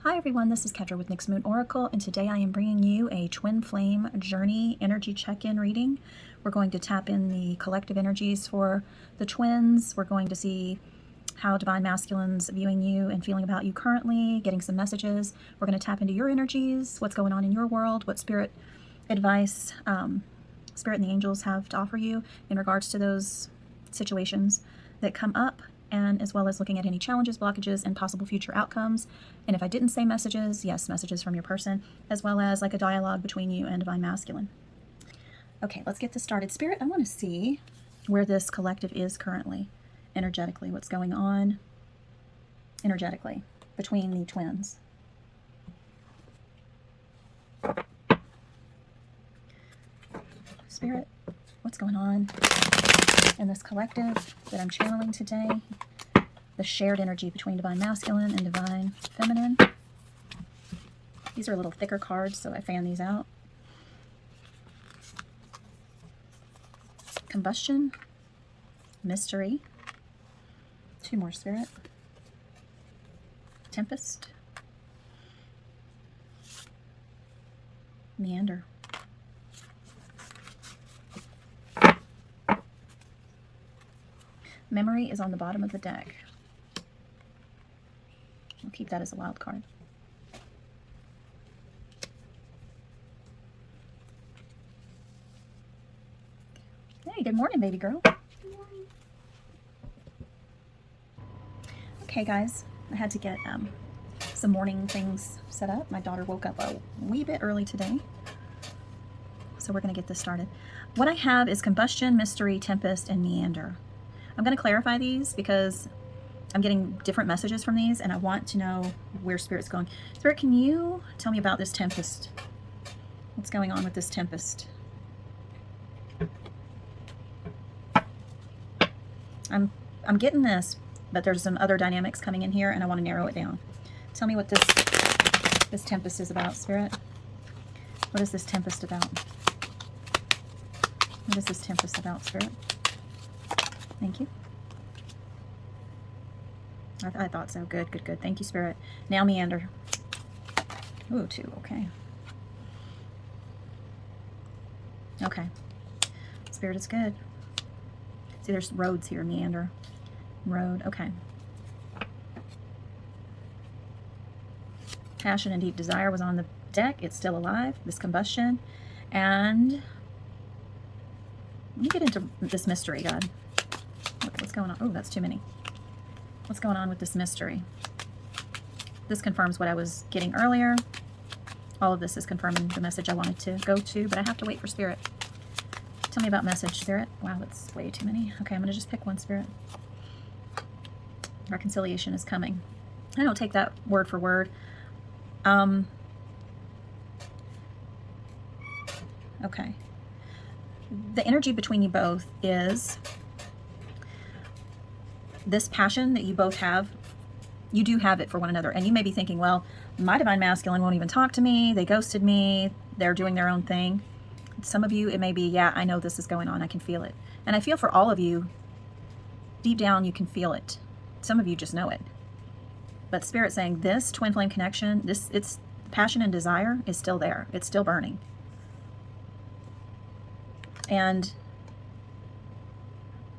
Hi everyone, this is Kedra with NyxMoonOracle, and today I am bringing you a twin flame journey energy check-in reading. We're going to tap in the collective energies for the twins. We're going to see how Divine Masculine's viewing you and feeling about you currently, getting some messages. We're going to tap into your energies, what's going on in your world, what spirit advice Spirit and the angels have to offer you in regards to those situations that come up, and as well as looking at any challenges, blockages, and possible future outcomes. And if I didn't say messages, yes, messages from your person, as well as like a dialogue between you and Divine Masculine. Okay, let's get this started. Spirit, I want to see where this collective is currently, energetically, what's going on energetically between the twins. Spirit, what's going on in this collective that I'm channeling today? The shared energy between Divine Masculine and Divine Feminine. These are a little thicker cards, so I fan these out. Combustion, mystery, two more, Spirit. Tempest, meander. Memory is on the bottom of the deck. We'll keep that as a wild card. Hey, good morning, baby girl. Good morning. Okay, guys, I had to get some morning things set up. My daughter woke up a wee bit early today, so we're going to get this started. What I have is combustion, mystery, tempest, and meander. I'm going to clarify these because I'm getting different messages from these, and I want to know where Spirit's going. Spirit, can you tell me about this tempest? What's going on with this tempest? I'm getting this, but there's some other dynamics coming in here, and I want to narrow it down. Tell me what this tempest is about, Spirit. What is this tempest about? What is this tempest about, Spirit? Thank you. I thought so. Good, good, good. Thank you, Spirit. Now meander. Ooh, two. Okay. Okay. Spirit is good. See, there's roads here. Meander. Road. Okay. Passion and deep desire was on the deck. It's still alive. This combustion. And let me get into this mystery, God. What's going on? Oh, that's too many. What's going on with this mystery? This confirms what I was getting earlier. All of this is confirming the message I wanted to go to, but I have to wait for Spirit. Tell me about message, Spirit. Wow, that's way too many. Okay, I'm going to just pick one, Spirit. Reconciliation is coming. I don't take that word for word. Okay. The energy between you both is this passion that you both have. You do have it for one another, and you may be thinking, well, my Divine Masculine won't even talk to me, they ghosted me, they're doing their own thing. Some of you, it may be, yeah, I know this is going on, I can feel it. And I feel for all of you, deep down you can feel it. Some of you just know it. But Spirit's saying this twin flame connection, it's passion and desire is still there. It's still burning. And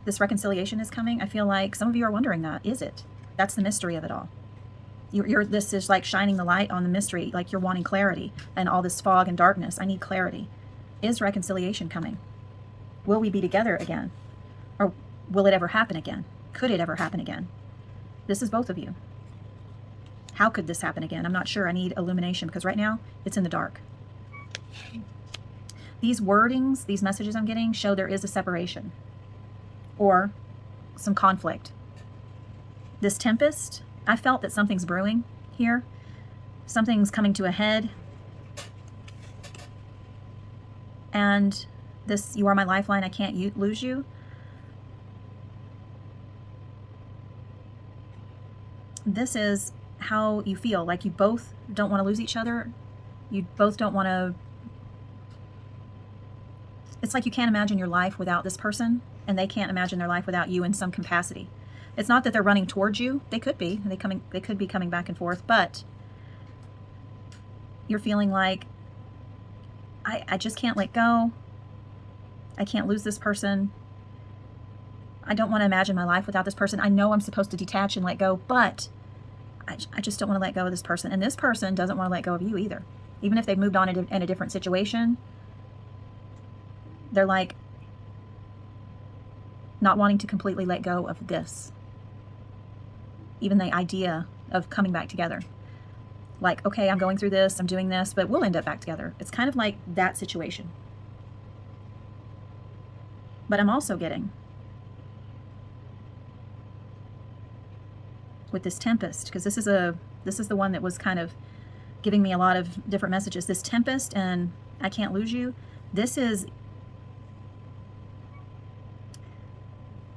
this reconciliation is coming. I feel like some of you are wondering that. Is it? That's the mystery of it all. This is like shining the light on the mystery, like you're wanting clarity and all this fog and darkness. I need clarity. Is reconciliation coming? Will we be together again? Or will it ever happen again? Could it ever happen again? This is both of you. How could this happen again? I'm not sure. I need illumination because right now it's in the dark. These wordings, these messages I'm getting show there is a separation or some conflict. This tempest, I felt that something's brewing here. Something's coming to a head. And this, you are my lifeline, I can't lose you. This is how you feel, like you both don't want to lose each other. You both don't want to, it's like you can't imagine your life without this person, and they can't imagine their life without you in some capacity. It's not that they're running towards you. They could be. They could be coming back and forth, but You're feeling like, I just can't let go. I can't lose this person. I don't want to imagine my life without this person. I know I'm supposed to detach and let go, but I just don't want to let go of this person. And this person doesn't want to let go of you either. Even if they've moved on in a different situation, they're like not wanting to completely let go of this. Even the idea of coming back together. Like, okay, I'm going through this, I'm doing this, but we'll end up back together. It's kind of like that situation. But I'm also getting, with this Tempest, because this is the one that was kind of giving me a lot of different messages. This Tempest and I can't lose you. This is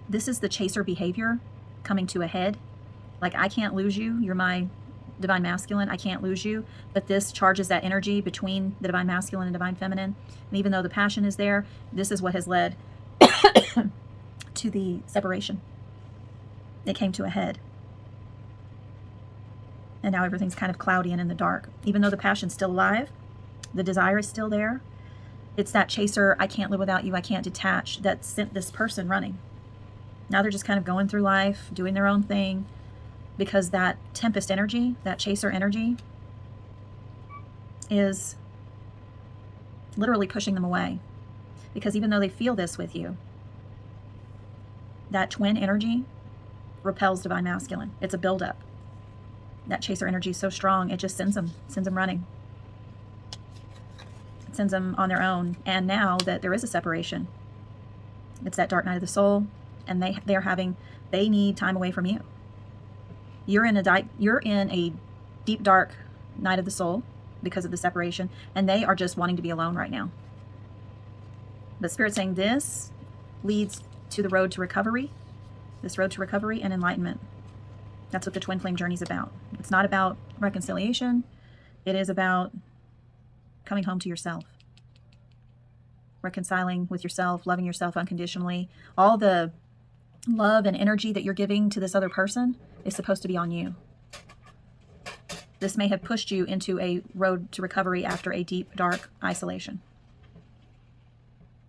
the chaser behavior coming to a head. Like, I can't lose you. You're my divine masculine. I can't lose you. But this charges that energy between the divine masculine and divine feminine. And even though the passion is there, this is what has led to the separation. It came to a head. And now everything's kind of cloudy and in the dark. Even though the passion's still alive, the desire is still there. It's that chaser, I can't live without you, I can't detach, that sent this person running. Now they're just kind of going through life, doing their own thing, because that Tempest energy, that chaser energy, is literally pushing them away. Because even though they feel this with you, that twin energy repels divine masculine. It's a buildup. That chaser energy is so strong, it just sends them running. It sends them on their own. And now that there is a separation, it's that dark night of the soul, and they need time away from you. You're in a deep, dark night of the soul because of the separation, and they are just wanting to be alone right now. But Spirit's saying this leads to the road to recovery, this road to recovery and enlightenment. That's what the twin flame journey is about. It's not about reconciliation. It is about coming home to yourself, reconciling with yourself, loving yourself unconditionally. All the love and energy that you're giving to this other person is supposed to be on you. This may have pushed you into a road to recovery after a deep, dark isolation.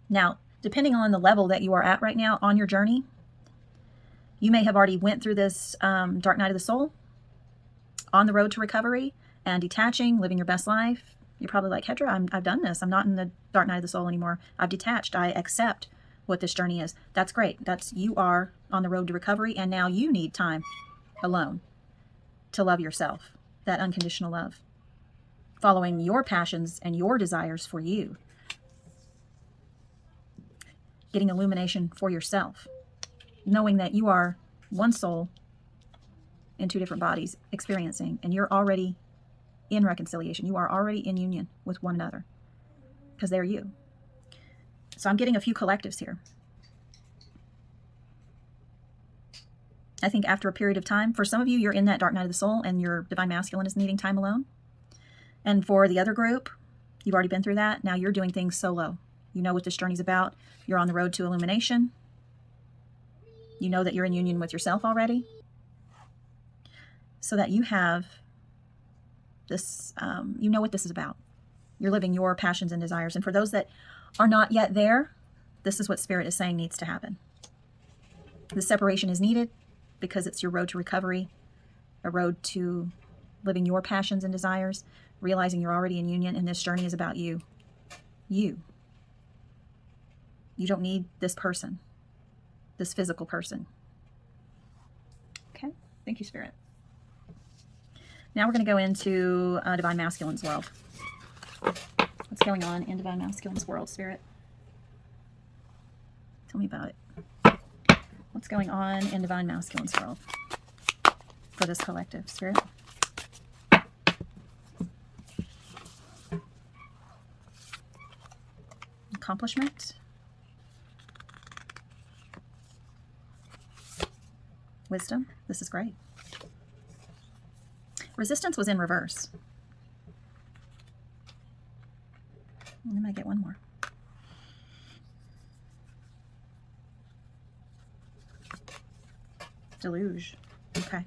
Now, depending on the level that you are at right now on your journey, you may have already went through this dark night of the soul on the road to recovery and detaching, living your best life. You're probably like, Kedra, I've done this. I'm not in the dark night of the soul anymore. I've detached. I accept what this journey is. That's great. You are on the road to recovery, and now you need time alone to love yourself, that unconditional love, following your passions and your desires for you, getting illumination for yourself, knowing that you are one soul in two different bodies experiencing, and you're already in reconciliation. You are already in union with one another because they're you. So I'm getting a few collectives here. I think after a period of time, for some of you, you're in that dark night of the soul and your divine masculine is needing time alone. And for the other group, you've already been through that. Now you're doing things solo. You know what this journey's about. You're on the road to illumination. You know that you're in union with yourself already. So that you have this, you know what this is about. You're living your passions and desires. And for those that are not yet there, this is what Spirit is saying needs to happen. The separation is needed because it's your road to recovery, a road to living your passions and desires, realizing you're already in union, and this journey is about you. You. You don't need this person, this physical person. Okay, thank you, Spirit. Now we're going to go into Divine Masculine's world. What's going on in Divine Masculine's world, Spirit? Tell me about it. What's going on in Divine Masculine's world for this collective, Spirit? Accomplishment. Wisdom. This is great. Resistance was in reverse. I might get one more. Deluge. Okay.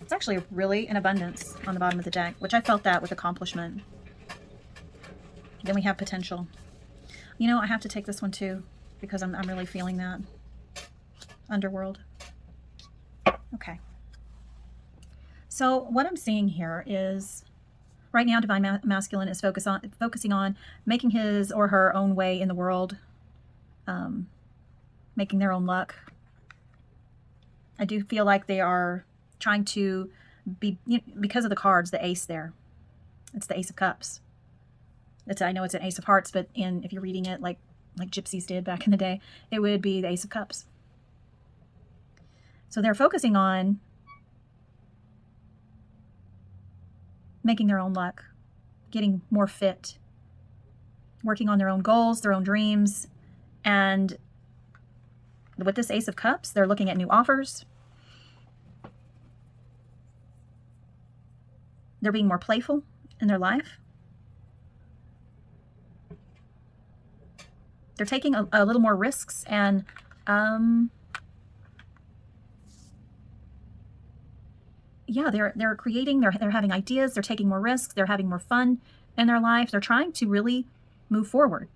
It's actually really an abundance on the bottom of the deck, which I felt that with accomplishment. Then we have potential. You know, I have to take this one too, because I'm really feeling that. Underworld. Okay. So what I'm seeing here is, right now, Divine Masculine is focusing on making his or her own way in the world, making their own luck. I do feel like they are trying to be, because of the cards, the ace there. It's the Ace of Cups. I know it's an Ace of Hearts, but if you're reading it like gypsies did back in the day, it would be the Ace of Cups. So they're focusing on making their own luck, getting more fit, working on their own goals, their own dreams. And with this Ace of Cups, they're looking at new offers. They're being more playful in their life. They're taking a little more risks, and yeah, they're creating, they're having ideas, they're taking more risks, they're having more fun in their life. They're trying to really move forward.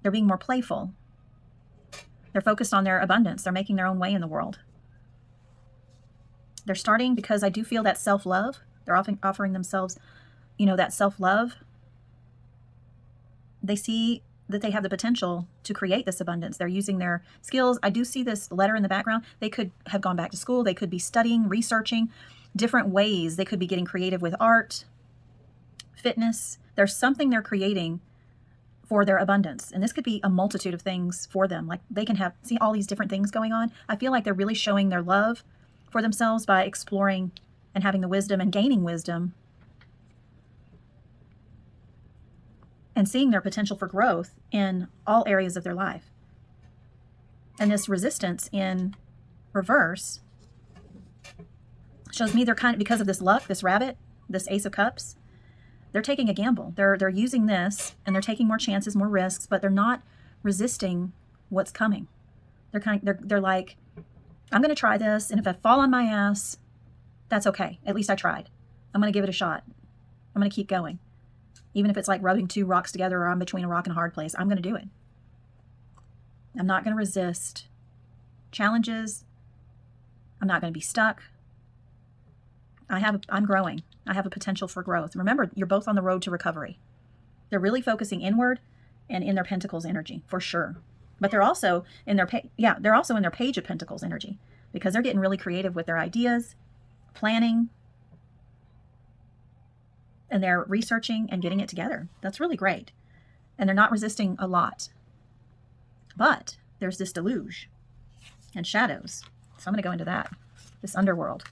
They're being more playful. They're focused on their abundance. They're making their own way in the world. They're starting, because I do feel that self-love. They're often offering themselves, that self-love. They see that they have the potential to create this abundance. They're using their skills. I do see this letter in the background. They could have gone back to school. They could be studying, researching different ways. They could be getting creative with art, fitness. There's something they're creating for their abundance. And this could be a multitude of things for them. Like, they can see all these different things going on. I feel like they're really showing their love for themselves by exploring and having the wisdom and gaining wisdom and seeing their potential for growth in all areas of their life. And this resistance in reverse shows me they're kind of, because of this luck, this rabbit, this Ace of Cups, they're taking a gamble. They're using this, and they're taking more chances, more risks, but they're not resisting what's coming. They're like, I'm going to try this, and if I fall on my ass, that's okay. At least I tried. I'm going to give it a shot. I'm going to keep going. Even if it's like rubbing two rocks together, or I'm between a rock and a hard place, I'm going to do it. I'm not going to resist challenges. I'm not going to be stuck. I'm growing. I have a potential for growth. Remember, you're both on the road to recovery. They're really focusing inward and in their Pentacles energy, for sure. But they're also in their Page of Pentacles energy, because they're getting really creative with their ideas, planning, and they're researching and getting it together. That's really great. And they're not resisting a lot. But there's this deluge and shadows. So I'm going to go into that, this underworld.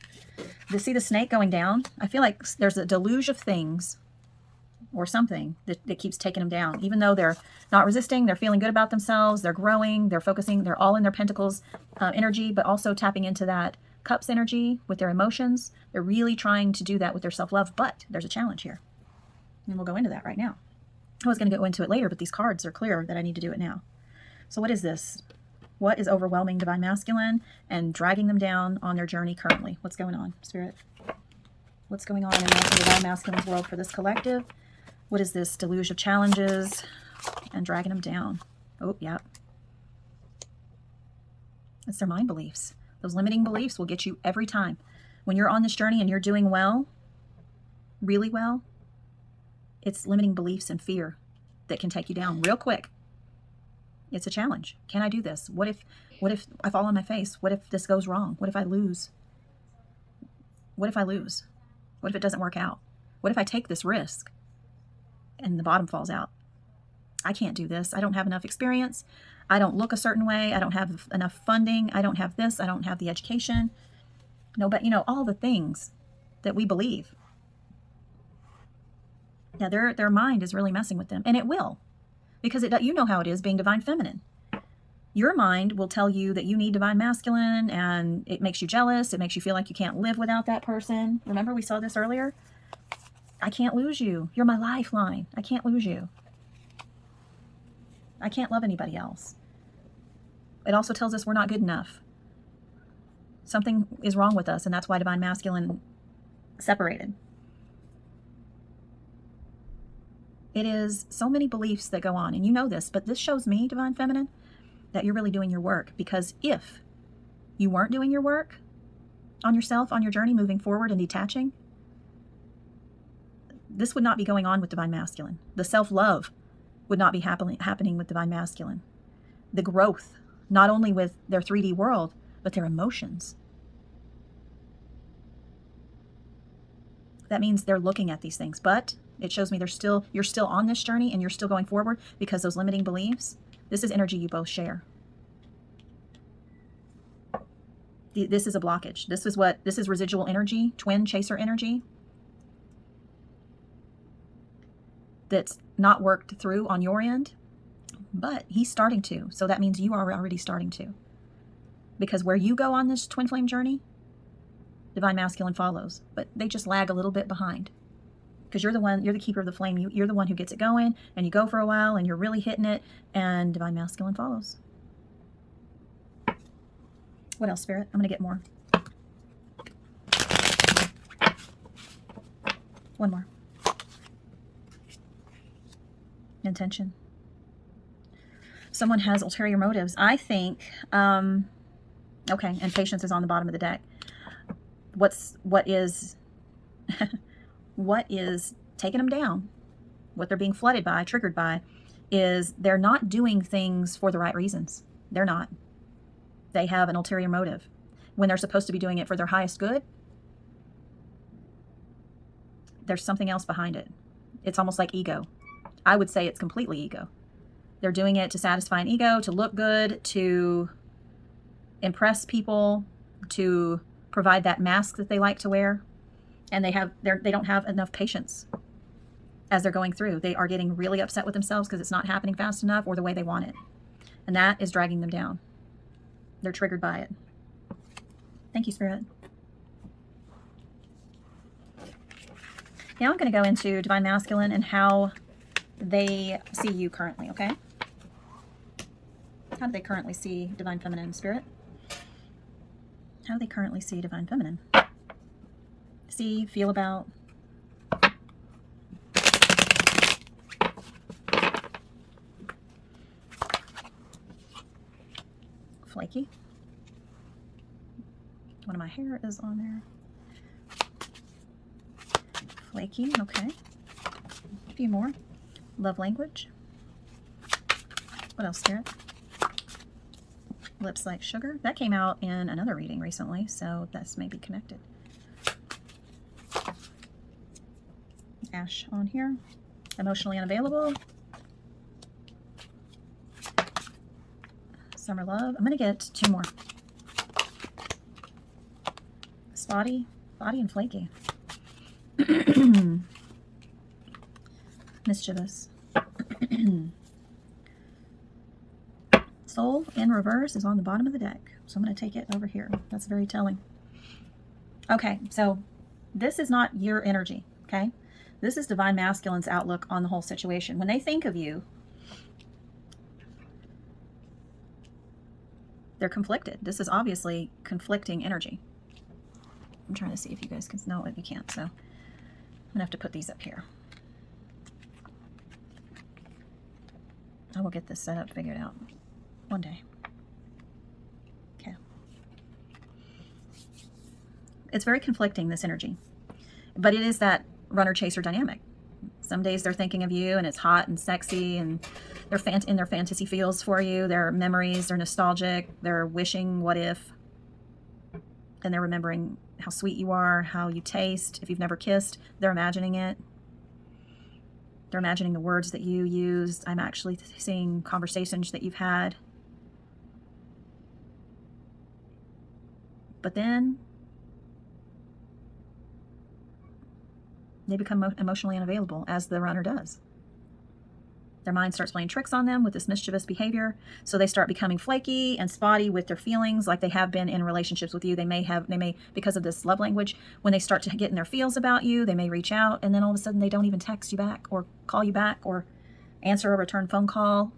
To see the snake going down, I feel like there's a deluge of things or something that keeps taking them down. Even though they're not resisting, they're feeling good about themselves, they're growing, they're focusing, they're all in their Pentacles energy, but also tapping into that Cups energy with their emotions. They're really trying to do that with their self-love, but there's a challenge here. And we'll go into that right now. I was going to go into it later, but these cards are clear that I need to do it now. So what is this? What is overwhelming Divine Masculine and dragging them down on their journey currently? What's going on, Spirit? What's going on in the Divine Masculine's world for this collective? What is this deluge of challenges and dragging them down? Oh, yeah. It's their mind beliefs. Those limiting beliefs will get you every time. When you're on this journey and you're doing well, really well, it's limiting beliefs and fear that can take you down real quick. It's a challenge. Can I do this? What if I fall on my face? What if this goes wrong? What if I lose? What if I lose? What if it doesn't work out? What if I take this risk and the bottom falls out? I can't do this. I don't have enough experience. I don't look a certain way. I don't have enough funding. I don't have this. I don't have the education. No, but all the things that we believe. Yeah, their mind is really messing with them, and it will, because you know how it is being Divine Feminine. Your mind will tell you that you need Divine Masculine, and it makes you jealous. It makes you feel like you can't live without that person. Remember we saw this earlier? I can't lose you. You're my lifeline. I can't lose you. I can't love anybody else. It also tells us we're not good enough. Something is wrong with us, and that's why divine masculine separated. It is so many beliefs that go on, and you know this, but this shows me, divine feminine, that you're really doing your work. Because if you weren't doing your work on yourself, on your journey, moving forward and detaching, this would not be going on with divine masculine. The self-love would not be happening with divine masculine. The growth, not only with their 3D world, but their emotions. That means they're looking at these things, but it shows me you're still on this journey and you're still going forward, because those limiting beliefs, this is energy you both share. This is a blockage. This is residual energy, twin chaser energy, that's not worked through on your end, but he's starting to. So that means you are already starting to. Because where you go on this twin flame journey, divine masculine follows, but they just lag a little bit behind. Because you're the keeper of the flame. You're the one who gets it going, and you go for a while, and you're really hitting it, and divine masculine follows. What else, Spirit? I'm going to get more. One more. Intention. Someone has ulterior motives. I think, okay, and patience is on the bottom of the deck. What is taking them down, what they're being flooded by, triggered by, is they're not doing things for the right reasons. They're not. They have an ulterior motive when they're supposed to be doing it for their highest good. There's something else behind it. It's almost like ego. I would say it's completely ego. They're doing it to satisfy an ego, to look good, to impress people, to provide that mask that they like to wear. And they don't have enough patience as they're going through. They are getting really upset with themselves because it's not happening fast enough or the way they want it. And that is dragging them down. They're triggered by it. Thank you, Spirit. Now I'm going to go into divine masculine and how they see you currently, okay? How do they currently see divine feminine, Spirit? How do they currently see divine feminine? See, feel about. Flaky. One of my hair is on there. Flaky, okay. A few more. Love language. What else, Spirit? Lips like sugar. That came out in another reading recently, so that's maybe connected. Ash on here. Emotionally unavailable. Summer love. I'm going to get two more. Spotty, body, and flaky. Mischievous. Soul in reverse is on the bottom of the deck. So I'm going to take it over here. That's very telling. Okay, so this is not your energy, okay? This is divine masculine's outlook on the whole situation. When they think of you, they're conflicted. This is obviously conflicting energy. I'm trying to see if you guys can know it. You can't, so I'm going to have to put these up here. I will get this set up, figured out one day. Okay. It's very conflicting, this energy. But it is that runner-chaser dynamic. Some days they're thinking of you and it's hot and sexy and they're in their fantasy feels for you. Their memories, they're nostalgic. They're wishing what if. And they're remembering how sweet you are, how you taste. If you've never kissed, they're imagining it. They're imagining the words that you used. I'm actually seeing conversations that you've had. But then they become emotionally unavailable, as the runner does. Their mind starts playing tricks on them with this mischievous behavior. So they start becoming flaky and spotty with their feelings, like they have been in relationships with you. They may, because of this love language, when they start to get in their feels about you, they may reach out, and then all of a sudden they don't even text you back or call you back or answer a return phone call.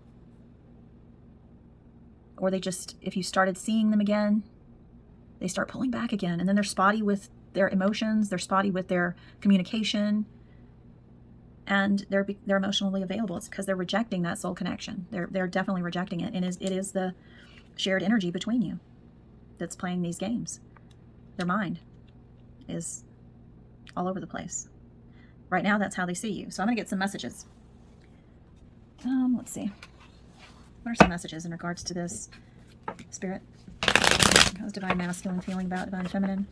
Or they just, if you started seeing them again, they start pulling back again. And then they're spotty with their emotions, they're spotty with their communication, and they're emotionally available. It's because they're rejecting that soul connection. They're definitely rejecting it. And it is the shared energy between you that's playing these games. Their mind is all over the place. Right now, that's how they see you. So I'm going to get some messages. Let's see. What are some messages in regards to this, Spirit? How's Divine Masculine feeling about Divine Feminine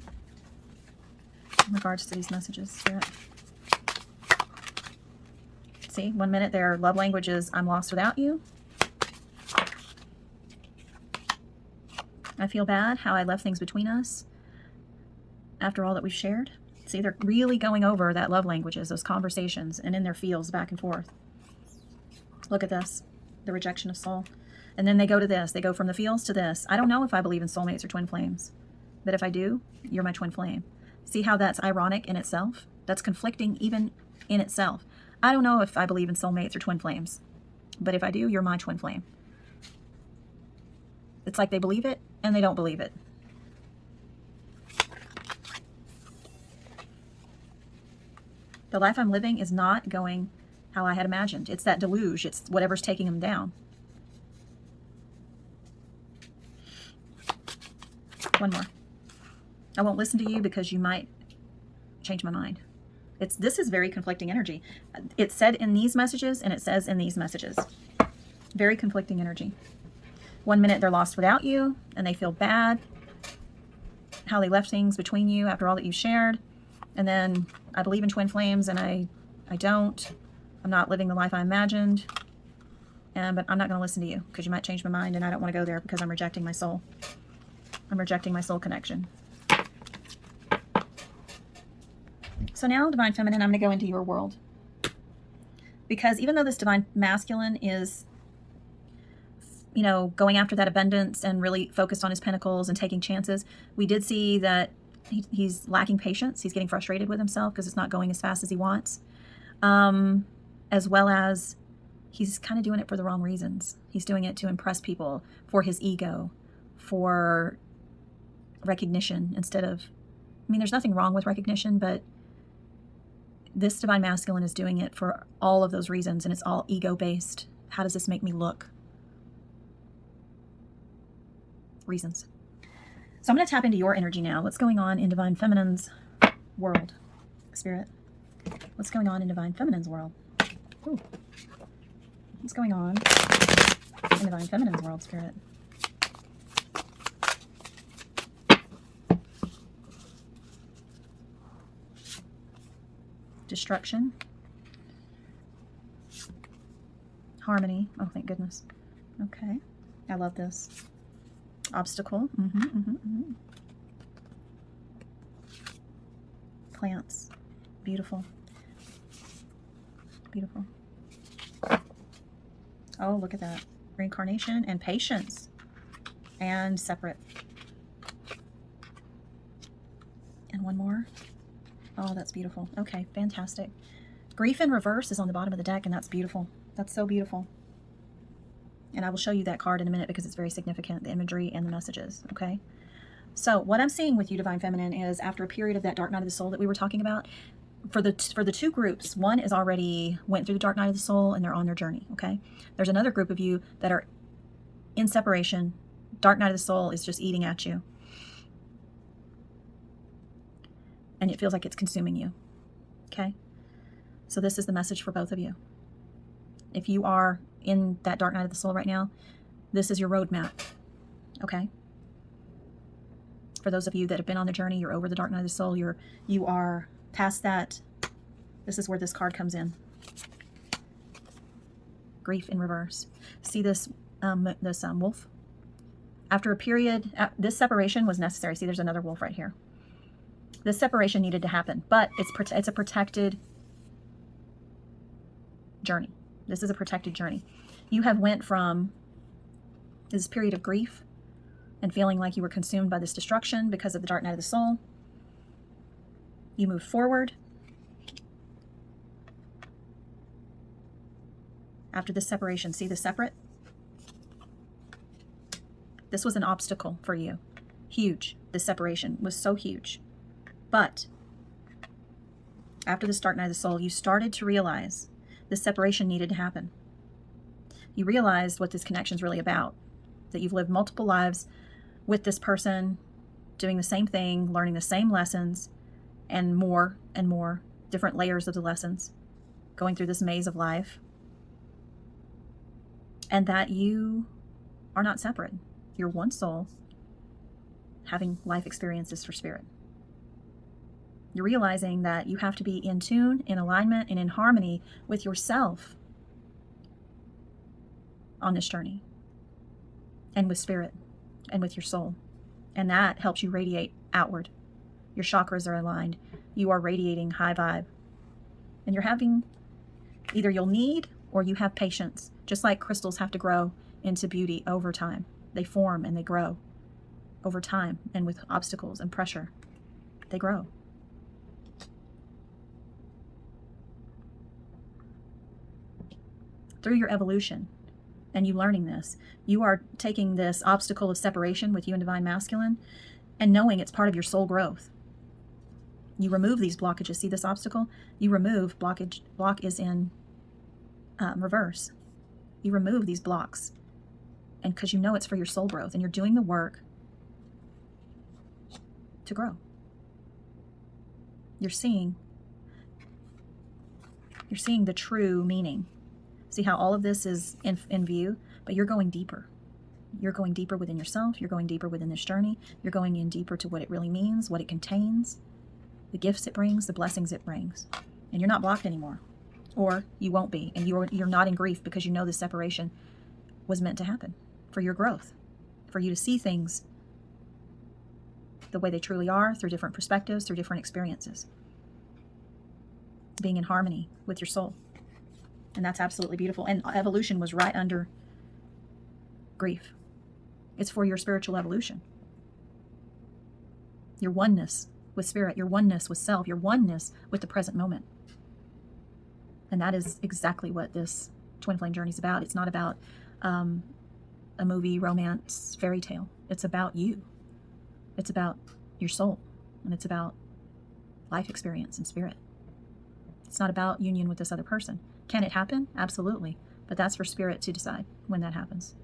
in regards to these messages, Spirit? See, 1 minute their love language is, I'm lost without you. I feel bad how I left things between us after all that we've shared. See, they're really going over that love languages, those conversations, and in their feels back and forth. Look at this, the rejection of soul. And then they go to this. They go from the feels to this. I don't know if I believe in soulmates or twin flames, but if I do, you're my twin flame. See how that's ironic in itself? That's conflicting even in itself. I don't know if I believe in soulmates or twin flames, but if I do, you're my twin flame. It's like they believe it and they don't believe it. The life I'm living is not going how I had imagined. It's that deluge. It's whatever's taking them down. One more. I won't listen to you because you might change my mind. This is very conflicting energy. It's said in these messages and it says in these messages. Very conflicting energy. 1 minute they're lost without you and they feel bad how they left things between you after all that you shared. And then I believe in twin flames and I don't. I'm not living the life I imagined. But I'm not going to listen to you because you might change my mind and I don't want to go there because I'm rejecting my soul. I'm rejecting my soul connection. So now, Divine Feminine, I'm going to go into your world. Because even though this Divine Masculine is, you know, going after that abundance and really focused on his pentacles and taking chances, we did see that he's lacking patience. He's getting frustrated with himself because it's not going as fast as he wants. As well as he's kind of doing it for the wrong reasons. He's doing it to impress people, for his ego, for recognition instead of, I mean, there's nothing wrong with recognition, but this Divine Masculine is doing it for all of those reasons, and it's all ego-based. How does this make me look? Reasons. So I'm going to tap into your energy now. What's going on in Divine Feminine's world, Spirit? What's going on in Divine Feminine's world? Ooh. What's going on in Divine Feminine's world, Spirit? Destruction. Harmony. Oh, thank goodness. Okay. I love this. Obstacle. Plants. Beautiful. Beautiful. Oh, look at that. Reincarnation and patience. And separate. And one more. Oh, that's beautiful. Okay, fantastic. Grief in reverse is on the bottom of the deck, and that's beautiful. That's so beautiful. And I will show you that card in a minute because it's very significant, the imagery and the messages, okay? So what I'm seeing with you, Divine Feminine, is after a period of that dark night of the soul that we were talking about, for the two groups, one is already went through the dark night of the soul and they're on their journey, okay? There's another group of you that are in separation. Dark night of the soul is just eating at you. And it feels like it's consuming you, okay? So this is the message for both of you. If you are in that dark night of the soul right now, this is your roadmap, okay? For those of you that have been on the journey, you're over the dark night of the soul, you are past that. This is where this card comes in. Grief in reverse. See this wolf? After a period, this separation was necessary. See, there's another wolf right here. This separation needed to happen, but it's a protected journey. This is a protected journey. You have went from this period of grief and feeling like you were consumed by this destruction because of the dark night of the soul. You moved forward. After this separation, see the separate? This was an obstacle for you. Huge. This separation was so huge. But after this dark night of the soul, you started to realize this separation needed to happen. You realized what this connection is really about, that you've lived multiple lives with this person, doing the same thing, learning the same lessons, and more different layers of the lessons, going through this maze of life, and that you are not separate. You're one soul having life experiences for spirit. You're realizing that you have to be in tune, in alignment, and in harmony with yourself on this journey, and with spirit, and with your soul. And that helps you radiate outward. Your chakras are aligned. You are radiating high vibe. And you're having, either you'll need or you have patience. Just like crystals have to grow into beauty over time. They form and they grow over time, and with obstacles and pressure, they grow. Through your evolution and you learning this, you are taking this obstacle of separation with you and Divine Masculine and knowing it's part of your soul growth. You remove these blockages. See this obstacle? You remove blockage. Block is in reverse. You remove these blocks, and because you know it's for your soul growth, and you're doing the work to grow. You're seeing the true meaning. See how all of this is in view, but you're going deeper. You're going deeper within yourself. You're going deeper within this journey. You're going in deeper to what it really means, what it contains, the gifts it brings, the blessings it brings. And you're not blocked anymore, or you won't be. And you're not in grief because you know the separation was meant to happen for your growth, for you to see things the way they truly are, through different perspectives, through different experiences, being in harmony with your soul. And that's absolutely beautiful. And evolution was right under grief. It's for your spiritual evolution. Your oneness with spirit, your oneness with self, your oneness with the present moment. And that is exactly what this twin flame journey is about. It's not about a movie, romance, fairy tale. It's about you. It's about your soul. And it's about life experience and spirit. It's not about union with this other person. Can it happen? Absolutely. But that's for spirit to decide when that happens.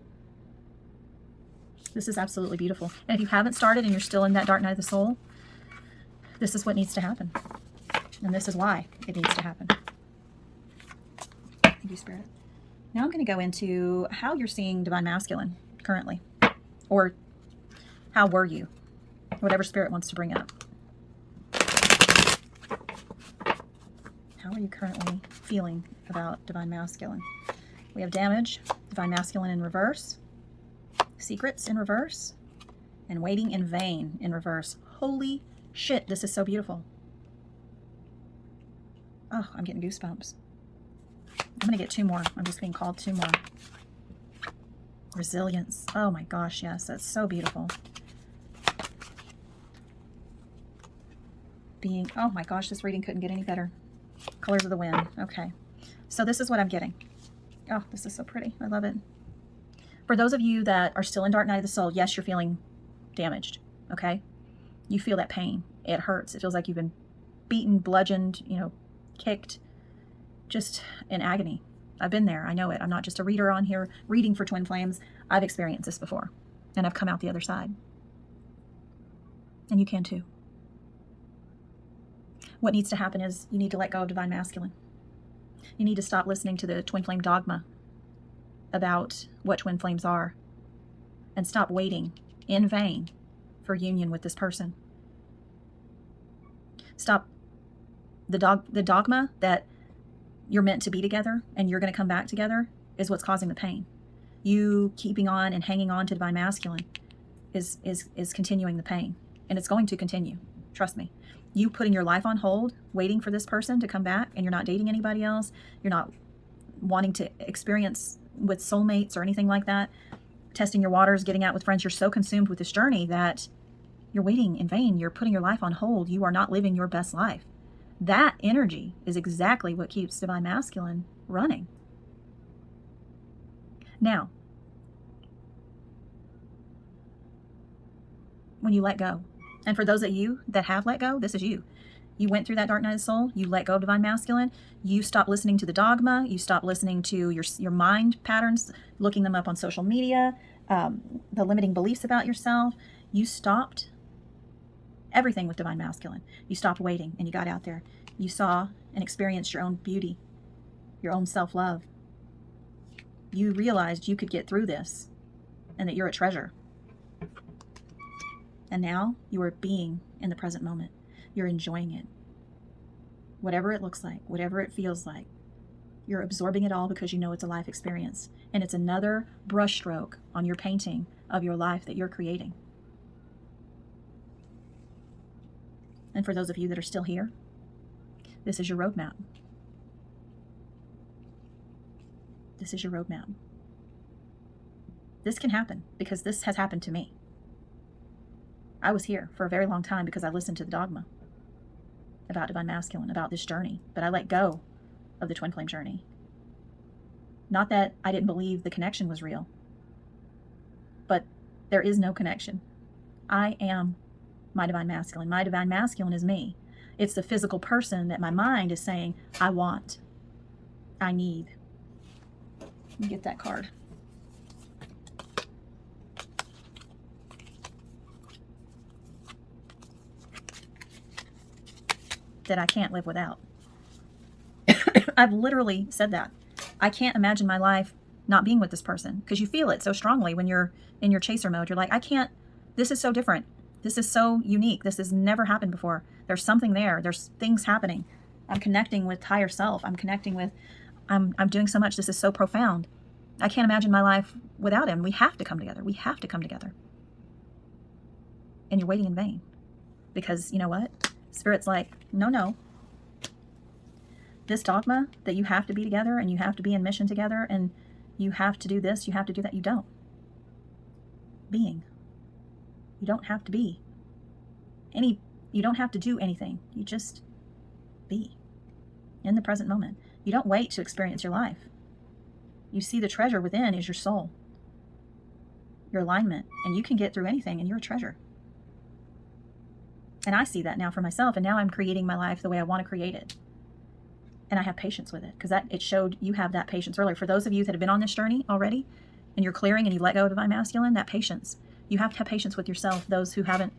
This is absolutely beautiful. And if you haven't started and you're still in that dark night of the soul, this is what needs to happen. And this is why it needs to happen. Thank you, Spirit. Now I'm going to go into how you're seeing Divine Masculine currently. Or how were you? Whatever Spirit wants to bring up. How are you currently feeling about Divine Masculine? We have damage, Divine Masculine in reverse, secrets in reverse, and waiting in vain in reverse. Holy shit, this is so beautiful. Oh, I'm getting goosebumps. I'm going to get two more. I'm just being called two more. Resilience. Oh my gosh, yes, that's so beautiful. Being, oh my gosh, this reading couldn't get any better. Colors of the Wind. Okay. So this is what I'm getting. Oh, this is so pretty. I love it. For those of you that are still in Dark Night of the Soul, yes, you're feeling damaged. Okay? You feel that pain. It hurts. It feels like you've been beaten, bludgeoned, kicked, just in agony. I've been there. I know it. I'm not just a reader on here reading for Twin Flames. I've experienced this before, and I've come out the other side. And you can too. What needs to happen is you need to let go of Divine Masculine. You need to stop listening to the Twin Flame dogma about what Twin Flames are, and stop waiting in vain for union with this person. Stop the dogma that you're meant to be together and you're going to come back together is what's causing the pain. You keeping on and hanging on to Divine Masculine is continuing the pain, and it's going to continue. Trust me. You putting your life on hold, waiting for this person to come back, and you're not dating anybody else, you're not wanting to experience with soulmates or anything like that, testing your waters, getting out with friends, you're so consumed with this journey that you're waiting in vain. You're putting your life on hold. You are not living your best life. That energy is exactly what keeps Divine Masculine running. Now, when you let go. And for those of you that have let go, this is you. You went through that dark night of the soul. You let go of divine masculine. You stopped listening to the dogma. You stopped listening to your mind patterns, looking them up on social media, the limiting beliefs about yourself. You stopped everything with divine masculine. You stopped waiting and you got out there. You saw and experienced your own beauty, your own self-love. You realized you could get through this and that you're a treasure. And now you are being in the present moment. You're enjoying it. Whatever it looks like, whatever it feels like, you're absorbing it all because you know it's a life experience. And it's another brushstroke on your painting of your life that you're creating. And for those of you that are still here, this is your roadmap. This is your roadmap. This can happen because this has happened to me. I was here for a very long time because I listened to the dogma about divine masculine, about this journey, but I let go of the twin flame journey. Not that I didn't believe the connection was real, but there is no connection. I am my divine masculine. My divine masculine is me. It's the physical person that my mind is saying, I want, I need. Let me get that card. That I can't live without. I've literally said that. I can't imagine my life not being with this person, because you feel it so strongly when you're in your chaser mode. You're like, I can't, this is so different. This is so unique. This has never happened before. There's something there. There's things happening. I'm connecting with higher self. I'm connecting with, I'm doing so much. This is so profound. I can't imagine my life without him. We have to come together. We have to come together. And you're waiting in vain. Because you know what? Spirit's like, no. This dogma that you have to be together and you have to be in mission together and you have to do this, you have to do that, you don't. Being. You don't have to be. You don't have to do anything. You just be. In the present moment. You don't wait to experience your life. You see the treasure within is your soul. Your alignment. And you can get through anything and you're a treasure. And I see that now for myself, and now I'm creating my life the way I want to create it. And I have patience with it, because it showed you have that patience earlier. For those of you that have been on this journey already, and you're clearing and you let go of divine masculine, that patience. You have to have patience with yourself, those who haven't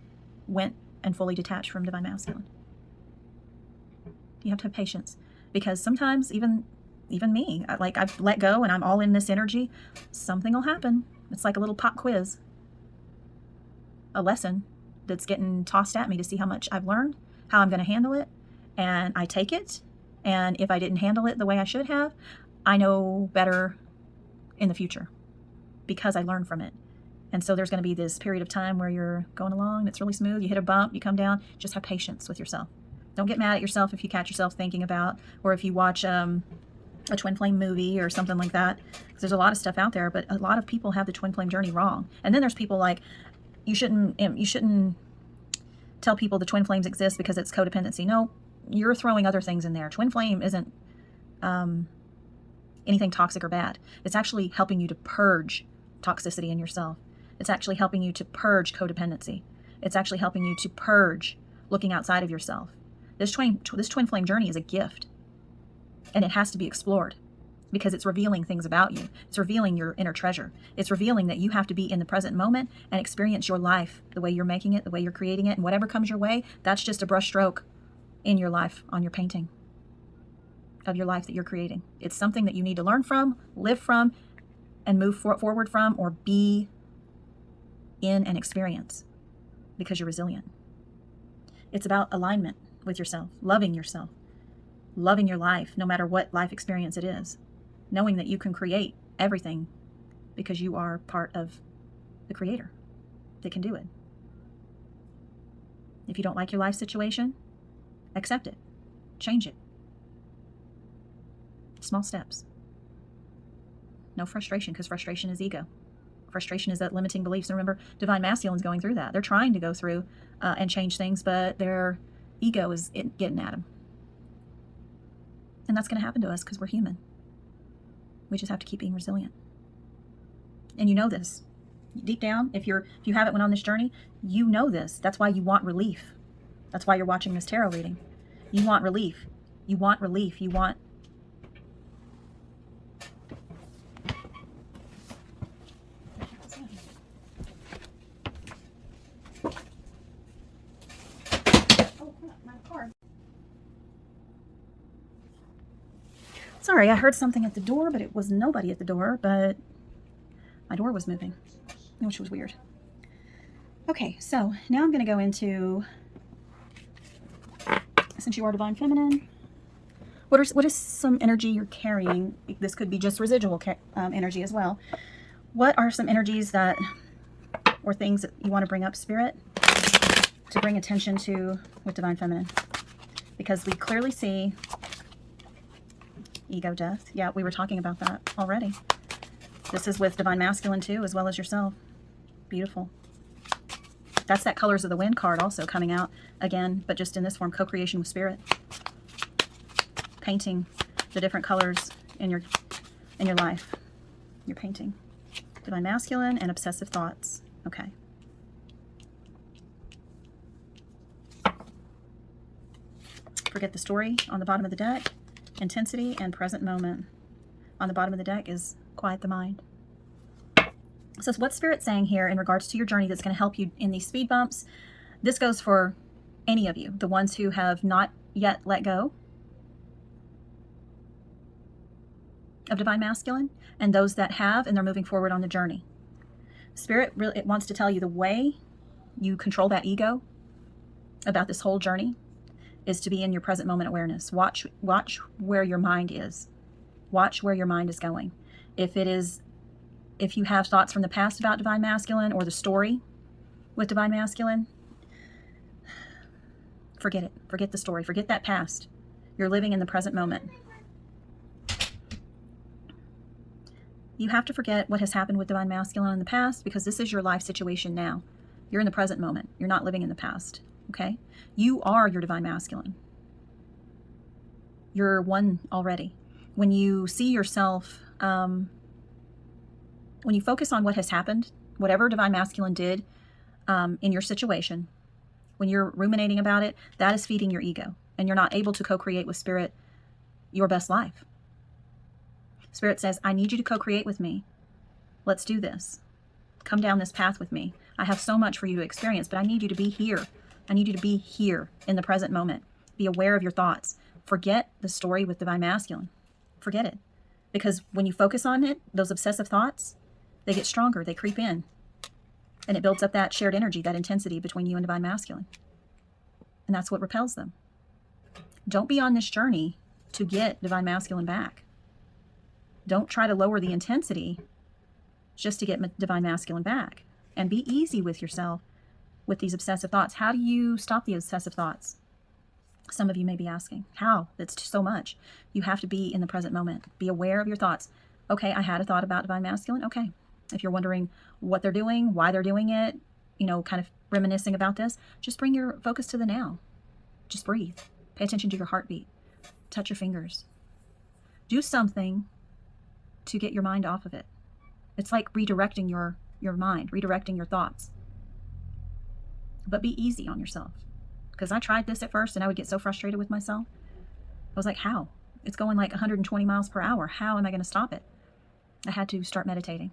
went and fully detached from divine masculine. You have to have patience, because sometimes even me, I've let go and I'm all in this energy, something will happen. It's like a little pop quiz, a lesson that's getting tossed at me to see how much I've learned, how I'm going to handle it, and I take it. And if I didn't handle it the way I should have, I know better in the future because I learned from it. And so there's going to be this period of time where you're going along and it's really smooth. You hit a bump, you come down. Just have patience with yourself. Don't get mad at yourself if you catch yourself thinking about, or if you watch a twin flame movie or something like that. Because there's a lot of stuff out there, but a lot of people have the twin flame journey wrong. And then there's people like, you shouldn't tell people the twin flames exist because it's codependency. No, you're throwing other things in there. Twin flame isn't anything toxic or bad. It's actually helping you to purge toxicity in yourself. It's actually helping you to purge codependency. It's actually helping you to purge looking outside of yourself. This twin flame journey is a gift, and it has to be explored. Because it's revealing things about you. It's revealing your inner treasure. It's revealing that you have to be in the present moment and experience your life the way you're making it, the way you're creating it, and whatever comes your way, that's just a brush stroke in your life, on your painting of your life that you're creating. It's something that you need to learn from, live from, and move forward from, or be in and experience, because you're resilient. It's about alignment with yourself, loving your life, no matter what life experience it is. Knowing that you can create everything because you are part of the creator that can do it. If you don't like your life situation, accept it. Change it. Small steps. No frustration, because frustration is ego. Frustration is that limiting beliefs. And remember, divine masculine's going through that. They're trying to go through and change things, but their ego is getting at them. And that's going to happen to us because we're human. We just have to keep being resilient. And you know this. Deep down, if you haven't went on this journey, you know this. That's why you want relief. That's why you're watching this tarot reading. You want relief. You want relief. You want... Oh, my card. Sorry, I heard something at the door, but it was nobody at the door, but my door was moving, which was weird. Okay, so now I'm going to go into, since you are Divine Feminine, what is some energy you're carrying? This could be just residual energy as well. What are some energies that, or things that you want to bring up, Spirit, to bring attention to with Divine Feminine? Because we clearly see ego death. Yeah, we were talking about that already. This is with Divine Masculine too, as well as yourself. Beautiful. That's that Colors of the Wind card also coming out again, but just in this form, co-creation with Spirit. Painting the different colors in your life. You're painting. Divine Masculine and obsessive thoughts. Okay. Forget the story on the bottom of the deck. Intensity and present moment. On the bottom of the deck is quiet the mind. So what's Spirit saying here in regards to your journey that's going to help you in these speed bumps? This goes for any of you, the ones who have not yet let go of Divine Masculine, and those that have and they're moving forward on the journey. Spirit really, it wants to tell you the way you control that ego about this whole journey is to be in your present moment awareness. Watch where your mind is. Watch where your mind is going. If you have thoughts from the past about Divine Masculine or the story with Divine Masculine, forget it. Forget the story. Forget that past. You're living in the present moment. You have to forget what has happened with Divine Masculine in the past because this is your life situation now. You're in the present moment. You're not living in the past. Okay? You are your Divine Masculine. You're one already. When you see yourself, when you focus on what has happened, whatever Divine Masculine did in your situation, when you're ruminating about it, that is feeding your ego. And you're not able to co-create with Spirit your best life. Spirit says, I need you to co-create with me. Let's do this. Come down this path with me. I have so much for you to experience, but I need you to be here. I need you to be here in the present moment. Be aware of your thoughts. Forget the story with Divine Masculine. Forget it. Because when you focus on it, those obsessive thoughts, they get stronger. They creep in. And it builds up that shared energy, that intensity between you and Divine Masculine. And that's what repels them. Don't be on this journey to get Divine Masculine back. Don't try to lower the intensity just to get Divine Masculine back. And be easy with yourself with these obsessive thoughts. How do you stop the obsessive thoughts? Some of you may be asking, how? That's so much. You have to be in the present moment. Be aware of your thoughts. Okay, I had a thought about Divine Masculine. Okay. If you're wondering what they're doing, why they're doing it, kind of reminiscing about this, just bring your focus to the now. Just breathe. Pay attention to your heartbeat. Touch your fingers. Do something to get your mind off of it. It's like redirecting your mind, redirecting your thoughts. But be easy on yourself. Because I tried this at first and I would get so frustrated with myself. I was like, how? It's going like 120 miles per hour. How am I going to stop it? I had to start meditating.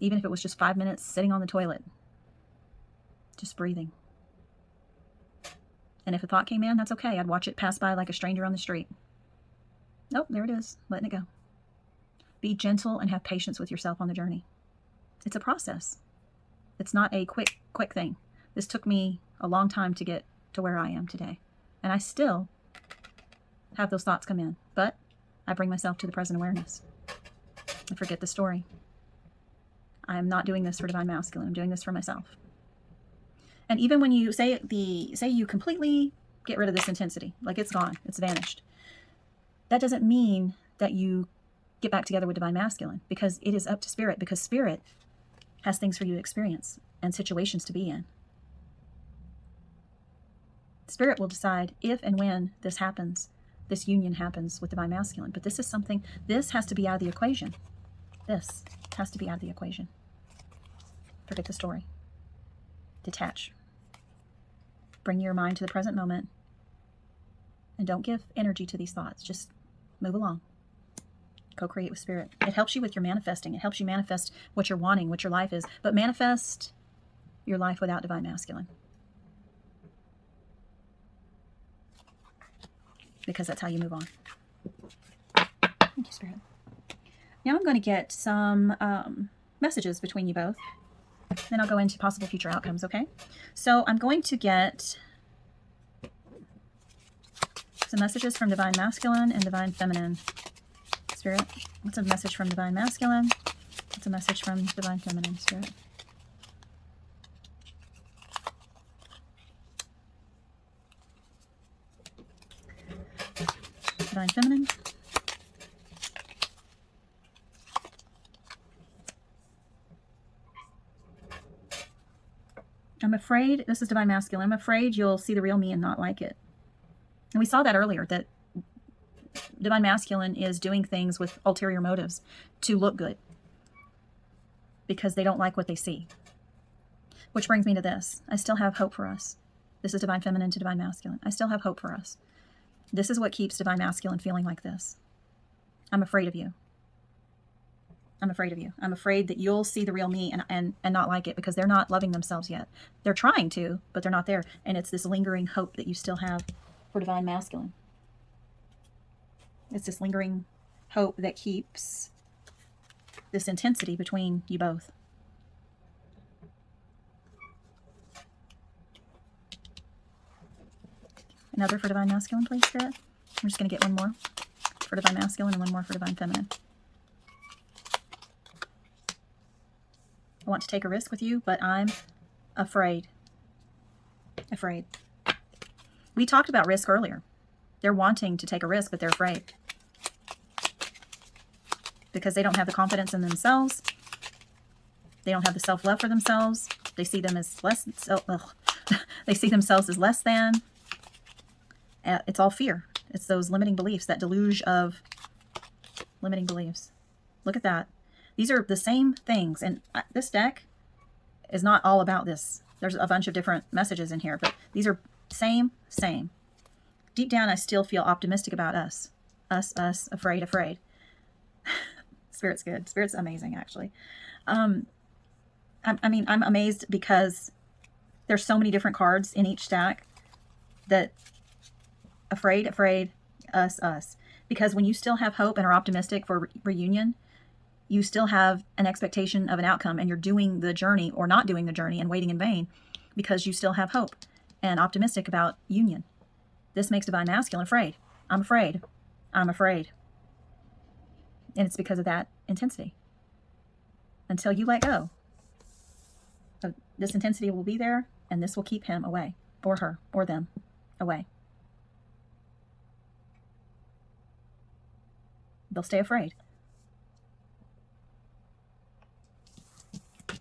Even if it was just 5 minutes sitting on the toilet. Just breathing. And if a thought came in, that's okay. I'd watch it pass by like a stranger on the street. Nope, there it is. Letting it go. Be gentle and have patience with yourself on the journey. It's a process. It's not a quick thing. This took me a long time to get to where I am today. And I still have those thoughts come in. But I bring myself to the present awareness. I forget the story. I am not doing this for Divine Masculine. I'm doing this for myself. And even when you say you completely get rid of this intensity, like it's gone, it's vanished, that doesn't mean that you get back together with Divine Masculine, because it is up to Spirit, because Spirit has things for you to experience and situations to be in. Spirit will decide if and when this happens, this union happens with Divine Masculine. But this is something, this has to be out of the equation. This has to be out of the equation. Forget the story. Detach. Bring your mind to the present moment. And don't give energy to these thoughts. Just move along. Co-create with spirit. It helps you with your manifesting. It helps you manifest what you're wanting, what your life is. But manifest your life without divine masculine. Because that's how you move on. Thank you, Spirit. Now I'm going to get some messages between you both. Then I'll go into possible future outcomes, okay? So I'm going to get some messages from divine masculine and divine feminine. Spirit, what's a message from divine masculine? What's a message from divine feminine, Spirit? Divine feminine. I'm afraid, this is divine masculine, I'm afraid you'll see the real me and not like it. And we saw that earlier, that divine masculine is doing things with ulterior motives to look good because they don't like what they see. Which brings me to this. I still have hope for us. This is divine feminine to divine masculine. I still have hope for us. This is what keeps divine masculine feeling like this. I'm afraid of you. I'm afraid of you. I'm afraid that you'll see the real me and not like it because they're not loving themselves yet. They're trying to, but they're not there. And it's this lingering hope that you still have for divine masculine. It's this lingering hope that keeps this intensity between you both. Another for divine masculine, please, Spirit. I'm just going to get one more for divine masculine and one more for divine feminine. I want to take a risk with you, but I'm afraid. Afraid. We talked about risk earlier. They're wanting to take a risk, but they're afraid. Because they don't have the confidence in themselves. They don't have the self-love for themselves. They see them as less. They see themselves as less than. It's all fear. It's those limiting beliefs, that deluge of limiting beliefs. Look at that. These are the same things. And this deck is not all about this. There's a bunch of different messages in here, but these are same. Deep down, I still feel optimistic about us. Us, afraid. Spirit's good. Spirit's amazing, actually. I'm amazed because there's so many different cards in each stack that afraid, us. Because when you still have hope and are optimistic for reunion, you still have an expectation of an outcome, and you're doing the journey or not doing the journey and waiting in vain because you still have hope and optimistic about union. This makes divine masculine afraid. I'm afraid. And it's because of that intensity. Until you let go, this intensity will be there, and this will keep him away, or her, or them away. They'll stay afraid.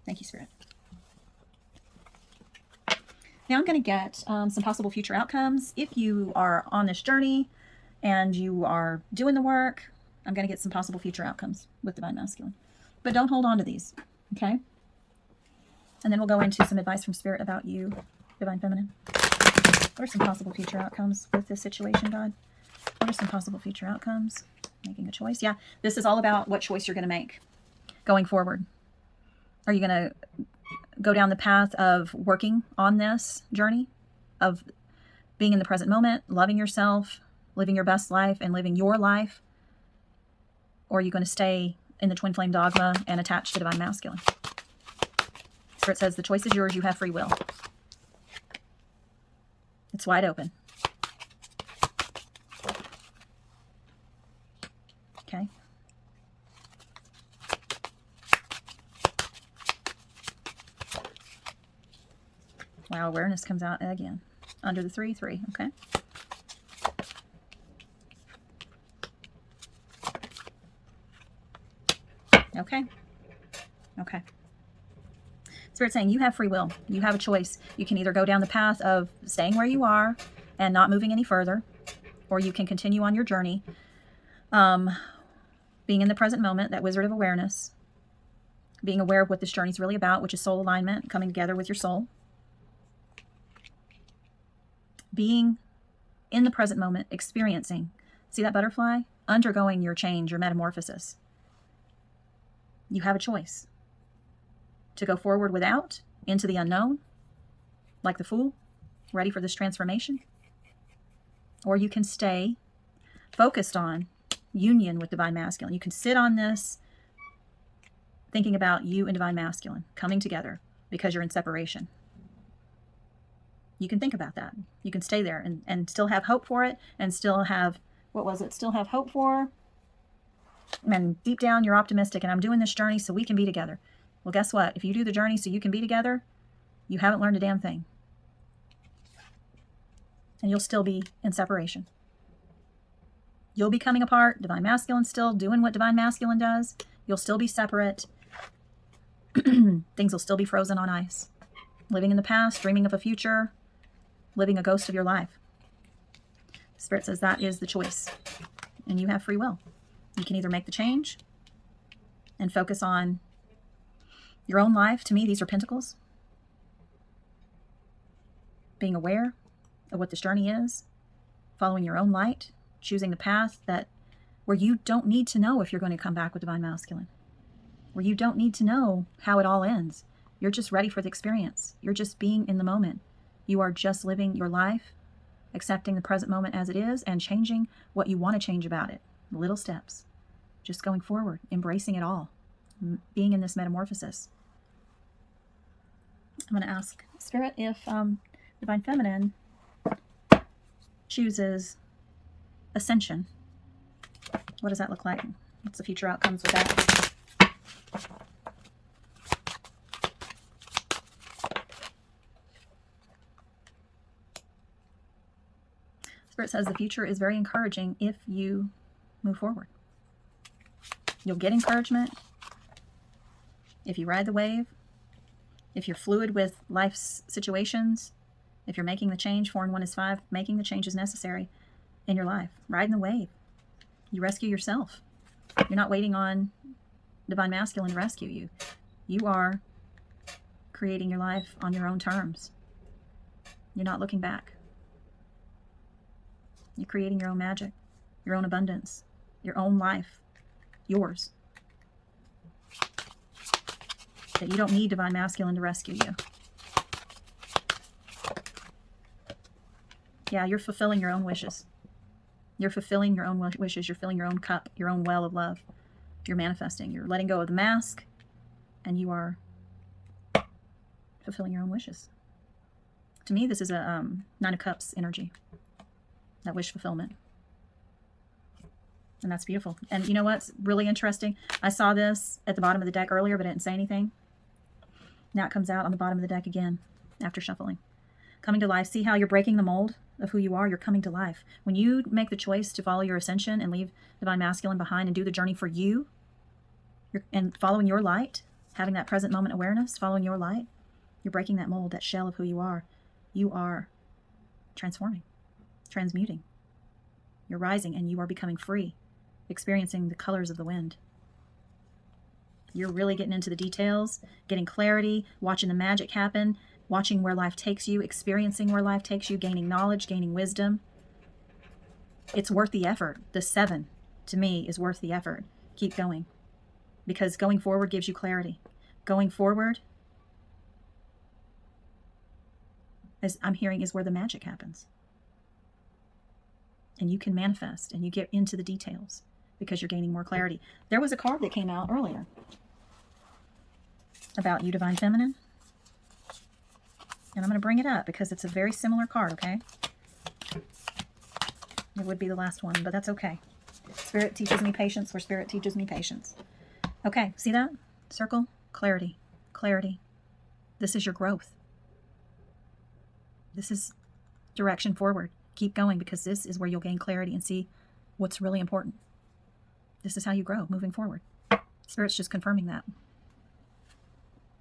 Thank you, Spirit. Now I'm going to get some possible future outcomes. If you are on this journey and you are doing the work, I'm going to get some possible future outcomes with divine masculine. But don't hold on to these, okay? And then we'll go into some advice from Spirit about you, divine feminine. What are some possible future outcomes with this situation, God? What are some possible future outcomes? Making a choice. Yeah, this is all about what choice you're going to make going forward. Are you going to go down the path of working on this journey, of being in the present moment, loving yourself, living your best life, and living your life? Or are you going to stay in the twin flame dogma and attach to divine masculine? Spirit says the choice is yours. You have free will. It's wide open. Okay. Wow, awareness comes out again. Under the 3-3, okay? Okay. Spirit's saying you have free will. You have a choice. You can either go down the path of staying where you are and not moving any further, or you can continue on your journey, being in the present moment, that wizard of awareness, being aware of what this journey is really about, which is soul alignment, coming together with your soul. Being in the present moment, experiencing. See that butterfly? Undergoing your change, your metamorphosis. You have a choice to go forward without, into the unknown, like the Fool, ready for this transformation. Or you can stay focused on union with Divine Masculine. You can sit on this thinking about you and Divine Masculine coming together because you're in separation. You can think about that. You can stay there and still have hope for it, and still have, what was it? Still have hope for, and deep down you're optimistic, and I'm doing this journey so we can be together. Well, guess what? If you do the journey so you can be together, you haven't learned a damn thing. And you'll still be in separation. You'll be coming apart. Divine Masculine still doing what Divine Masculine does. You'll still be separate. Things will still be frozen on ice. Living in the past, dreaming of a future, living a ghost of your life. Spirit says that is the choice. And you have free will. You can either make the change and focus on your own life. To me, these are pentacles. Being aware of what this journey is, following your own light, choosing the path that where you don't need to know if you're going to come back with Divine Masculine, where you don't need to know how it all ends. You're just ready for the experience. You're just being in the moment. You are just living your life, accepting the present moment as it is, and changing what you want to change about it. Little steps. Just going forward, embracing it all, being in this metamorphosis. I'm going to ask Spirit if Divine Feminine chooses ascension. What does that look like? What's the future outcomes with that? Spirit says the future is very encouraging if you move forward. You'll get encouragement if you ride the wave, if you're fluid with life's situations, if you're making the change. 4 and 1 is 5. Making the change is necessary in your life. Riding the wave. You rescue yourself. You're not waiting on Divine Masculine to rescue you. You are creating your life on your own terms. You're not looking back. You're creating your own magic, your own abundance, your own life, yours. That you don't need Divine Masculine to rescue you. Yeah, you're fulfilling your own wishes. You're fulfilling your own wishes. You're filling your own cup, your own well of love. You're manifesting. You're letting go of the mask, and you are fulfilling your own wishes. To me, this is a 9 of Cups energy. That wish fulfillment. And that's beautiful. And you know what's really interesting? I saw this at the bottom of the deck earlier, but I didn't say anything. Now it comes out on the bottom of the deck again after shuffling. Coming to life. See how you're breaking the mold of who you are? You're coming to life. When you make the choice to follow your ascension and leave Divine Masculine behind and do the journey for you, and following your light, having that present moment awareness, following your light, you're breaking that mold, that shell of who you are. You are transforming, transmuting. You're rising and you are becoming free, experiencing the colors of the wind. You're really getting into the details, getting clarity, watching the magic happen, watching where life takes you, experiencing where life takes you, gaining knowledge, gaining wisdom. It's worth the effort. The 7, to me, is worth the effort. Keep going. Because going forward gives you clarity. Going forward, as I'm hearing, is where the magic happens. And you can manifest and you get into the details because you're gaining more clarity. There was a card that came out earlier about you, Divine Feminine. And I'm going to bring it up because it's a very similar card, okay? It would be the last one, but that's okay. Spirit teaches me patience where Spirit teaches me patience. Okay, see that? Circle, clarity, clarity. This is your growth. This is direction forward. Keep going because this is where you'll gain clarity and see what's really important. This is how you grow moving forward. Spirit's just confirming that.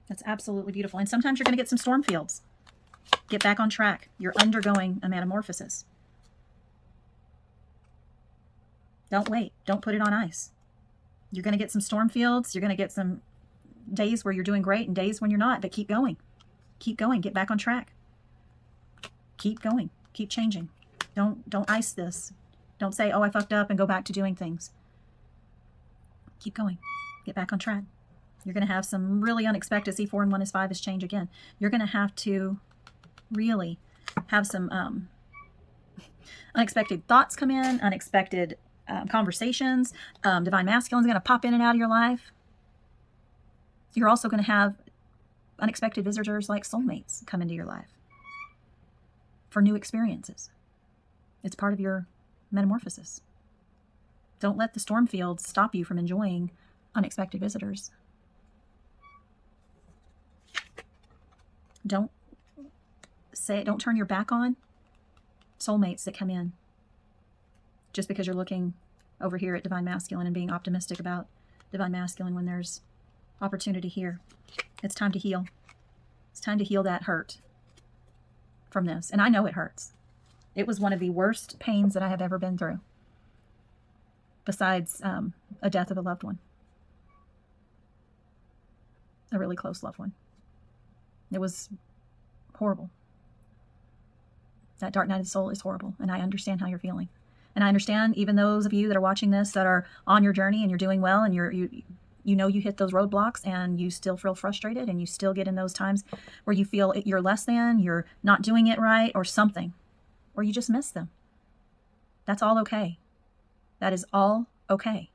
That's absolutely beautiful. And sometimes you're going to get some storm fields. Get back on track. You're undergoing a metamorphosis. Don't wait. Don't put it on ice. You're going to get some storm fields. You're going to get some days where you're doing great and days when you're not, but keep going. Keep going. Get back on track. Keep going. Keep changing. Don't ice this. Don't say, oh, I fucked up, and go back to doing things. Keep going. Get back on track. You're going to have some really unexpected, see, 4 and 1 is 5 is change again. You're going to have to really have some unexpected thoughts come in, unexpected conversations. Divine masculine is going to pop in and out of your life. You're also going to have unexpected visitors like soulmates come into your life for new experiences. It's part of your metamorphosis. Don't let the storm fields stop you from enjoying unexpected visitors. Don't turn your back on soulmates that come in just because you're looking over here at divine masculine and being optimistic about divine masculine when there's opportunity here. It's time to heal. It's time to heal that hurt from this. And I know it hurts. It was one of the worst pains that I have ever been through, besides a death of a loved one, a really close loved one. It was horrible. That dark night of the soul is horrible, and I understand how you're feeling. And I understand even those of you that are watching this that are on your journey and you're doing well, and you know you hit those roadblocks and you still feel frustrated, and you still get in those times where you feel you're less than, you're not doing it right, or something, or you just miss them. That's all okay. That is all okay.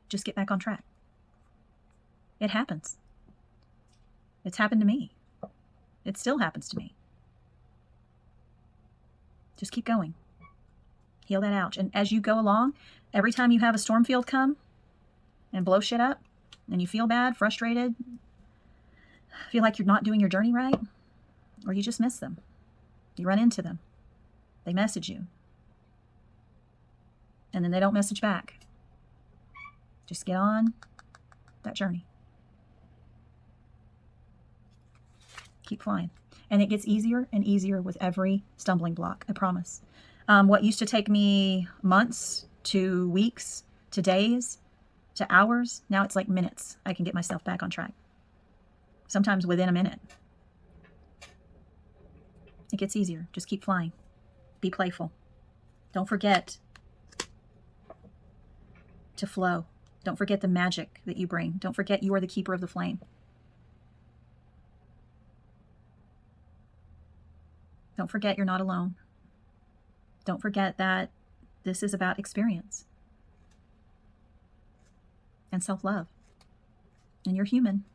Just get back on track. It happens. It's happened to me. It still happens to me. Just keep going. Heal that ouch. And as you go along, every time you have a storm field come and blow shit up, and you feel bad, frustrated, feel like you're not doing your journey right, or you just miss them, you run into them, they message you, and then they don't message back. Just get on that journey. Keep flying. And it gets easier and easier with every stumbling block, I promise. What used to take me months to weeks to days to hours, now it's like minutes. I can get myself back on track. Sometimes within a minute. It gets easier. Just keep flying. Be playful. Don't forget to flow. Don't forget the magic that you bring. Don't forget you are the keeper of the flame. Don't forget you're not alone. Don't forget that this is about experience and self-love. And you're human.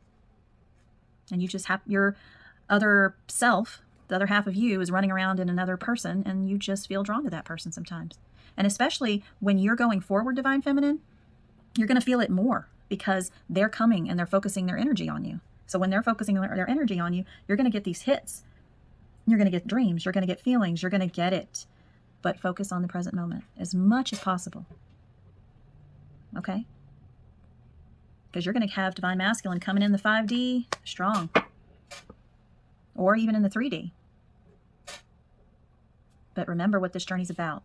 And you just have your other self, the other half of you is running around in another person, and you just feel drawn to that person sometimes. And especially when you're going forward, Divine Feminine, you're going to feel it more because they're coming and they're focusing their energy on you. So when they're focusing their energy on you, you're going to get these hits. You're going to get dreams. You're going to get feelings. You're going to get it. But focus on the present moment as much as possible. Okay? Because you're going to have Divine Masculine coming in the 5D strong. Or even in the 3D. But remember what this journey's about.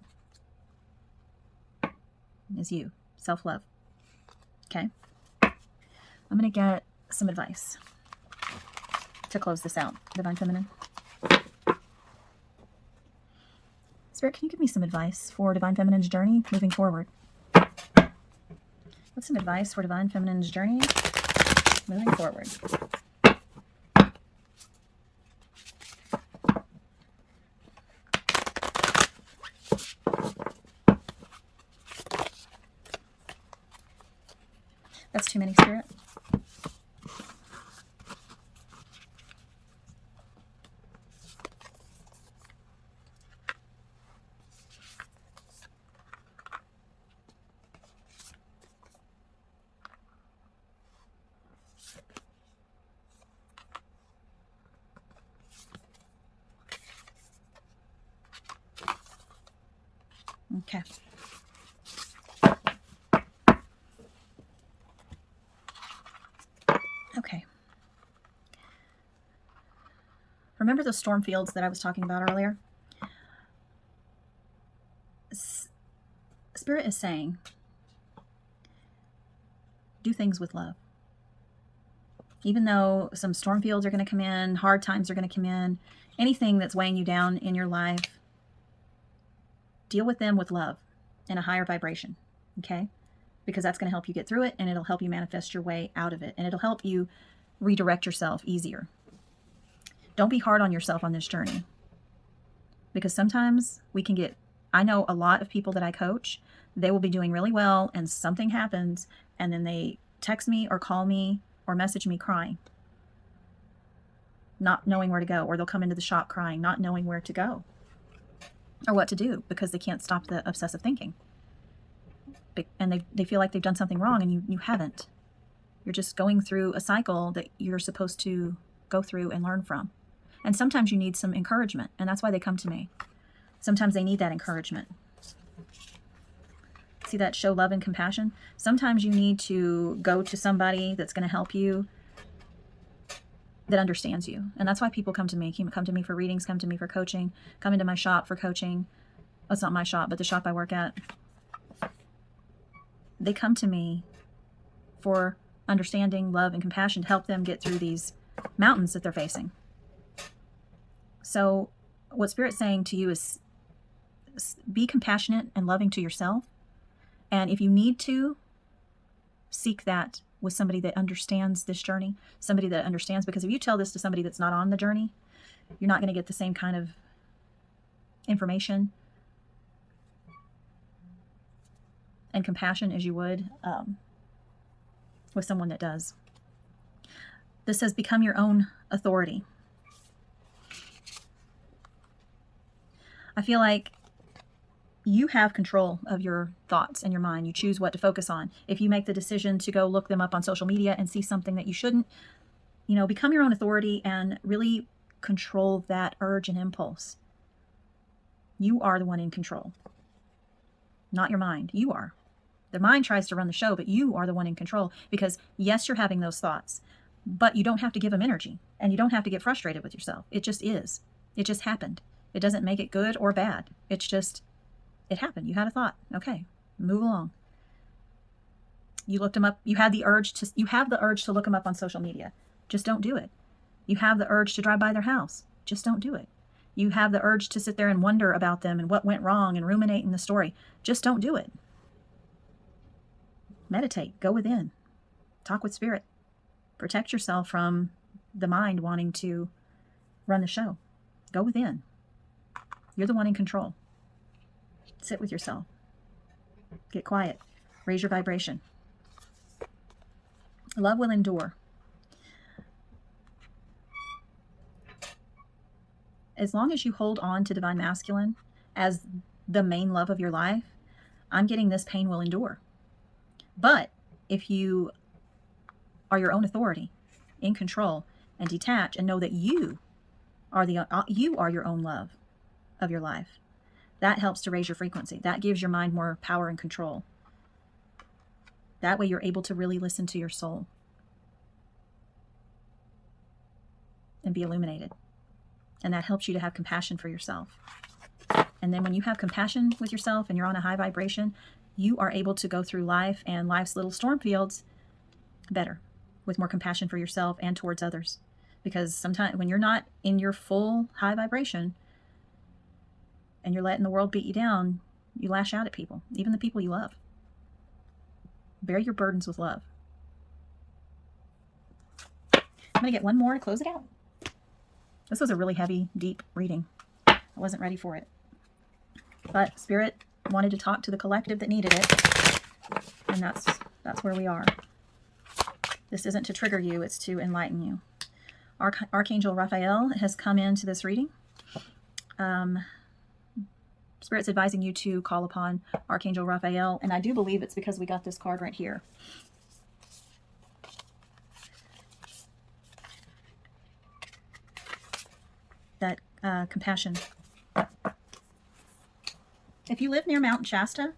Is you. Self-love. Okay? I'm going to get some advice to close this out, Divine Feminine. Spirit, can you give me some advice for Divine Feminine's journey moving forward? What's some advice for Divine Feminine's journey moving forward? That's too many, Spirit. Okay. Okay. Remember those storm fields that I was talking about earlier? Spirit is saying, do things with love. Even though some storm fields are going to come in, hard times are going to come in, anything that's weighing you down in your life, deal with them with love and a higher vibration, okay? Because that's going to help you get through it, and it'll help you manifest your way out of it, and it'll help you redirect yourself easier. Don't be hard on yourself on this journey, because sometimes we can get, I know a lot of people that I coach, they will be doing really well and something happens, and then they text me or call me or message me crying, not knowing where to go, or they'll come into the shop crying, not knowing where to go or what to do, because they can't stop the obsessive thinking. And they feel like they've done something wrong, and you haven't. You're just going through a cycle that you're supposed to go through and learn from. And sometimes you need some encouragement, and that's why they come to me. Sometimes they need that encouragement. See that show love and compassion? Sometimes you need to go to somebody that's going to help you, that understands you. And that's why people come to me. Come to me for readings, come to me for coaching, come into my shop for coaching. Well, it's not my shop, but the shop I work at. They come to me for understanding, love, and compassion to help them get through these mountains that they're facing. So what Spirit's saying to you is be compassionate and loving to yourself. And if you need to, seek that with somebody that understands this journey, somebody that understands, because if you tell this to somebody that's not on the journey, you're not going to get the same kind of information and compassion as you would with someone that does. This says, become your own authority. I feel like you have control of your thoughts and your mind. You choose what to focus on. If you make the decision to go look them up on social media and see something that you shouldn't, become your own authority and really control that urge and impulse. You are the one in control, not your mind. You are. The mind tries to run the show, but you are the one in control, because yes, you're having those thoughts, but you don't have to give them energy, and you don't have to get frustrated with yourself. It just is. It just happened. It doesn't make it good or bad. It's just, it happened. You had a thought. Okay, move along. You looked them up. You have the urge to look them up on social media. Just don't do it. You have the urge to drive by their house. Just don't do it. You have the urge to sit there and wonder about them and what went wrong and ruminate in the story. Just don't do it. Meditate. Go within. Talk with Spirit. Protect yourself from the mind wanting to run the show. Go within. You're the one in control. Sit with yourself. Get quiet. Raise your vibration. Love will endure. As long as you hold on to Divine Masculine as the main love of your life, I'm getting this pain will endure. But if you are your own authority, in control, and detach, and know that you are your own love of your life, that helps to raise your frequency. That gives your mind more power and control. That way you're able to really listen to your soul and be illuminated. And that helps you to have compassion for yourself. And then when you have compassion with yourself and you're on a high vibration, you are able to go through life and life's little storm fields better, with more compassion for yourself and towards others. Because sometimes when you're not in your full high vibration and you're letting the world beat you down, you lash out at people, even the people you love. Bear your burdens with love. I'm going to get one more to close it out. This was a really heavy, deep reading. I wasn't ready for it. But Spirit wanted to talk to the collective that needed it. And that's where we are. This isn't to trigger you, it's to enlighten you. Archangel Raphael has come into this reading. Spirit's advising you to call upon Archangel Raphael, and I do believe it's because we got this card right here. That compassion. If you live near Mount Shasta,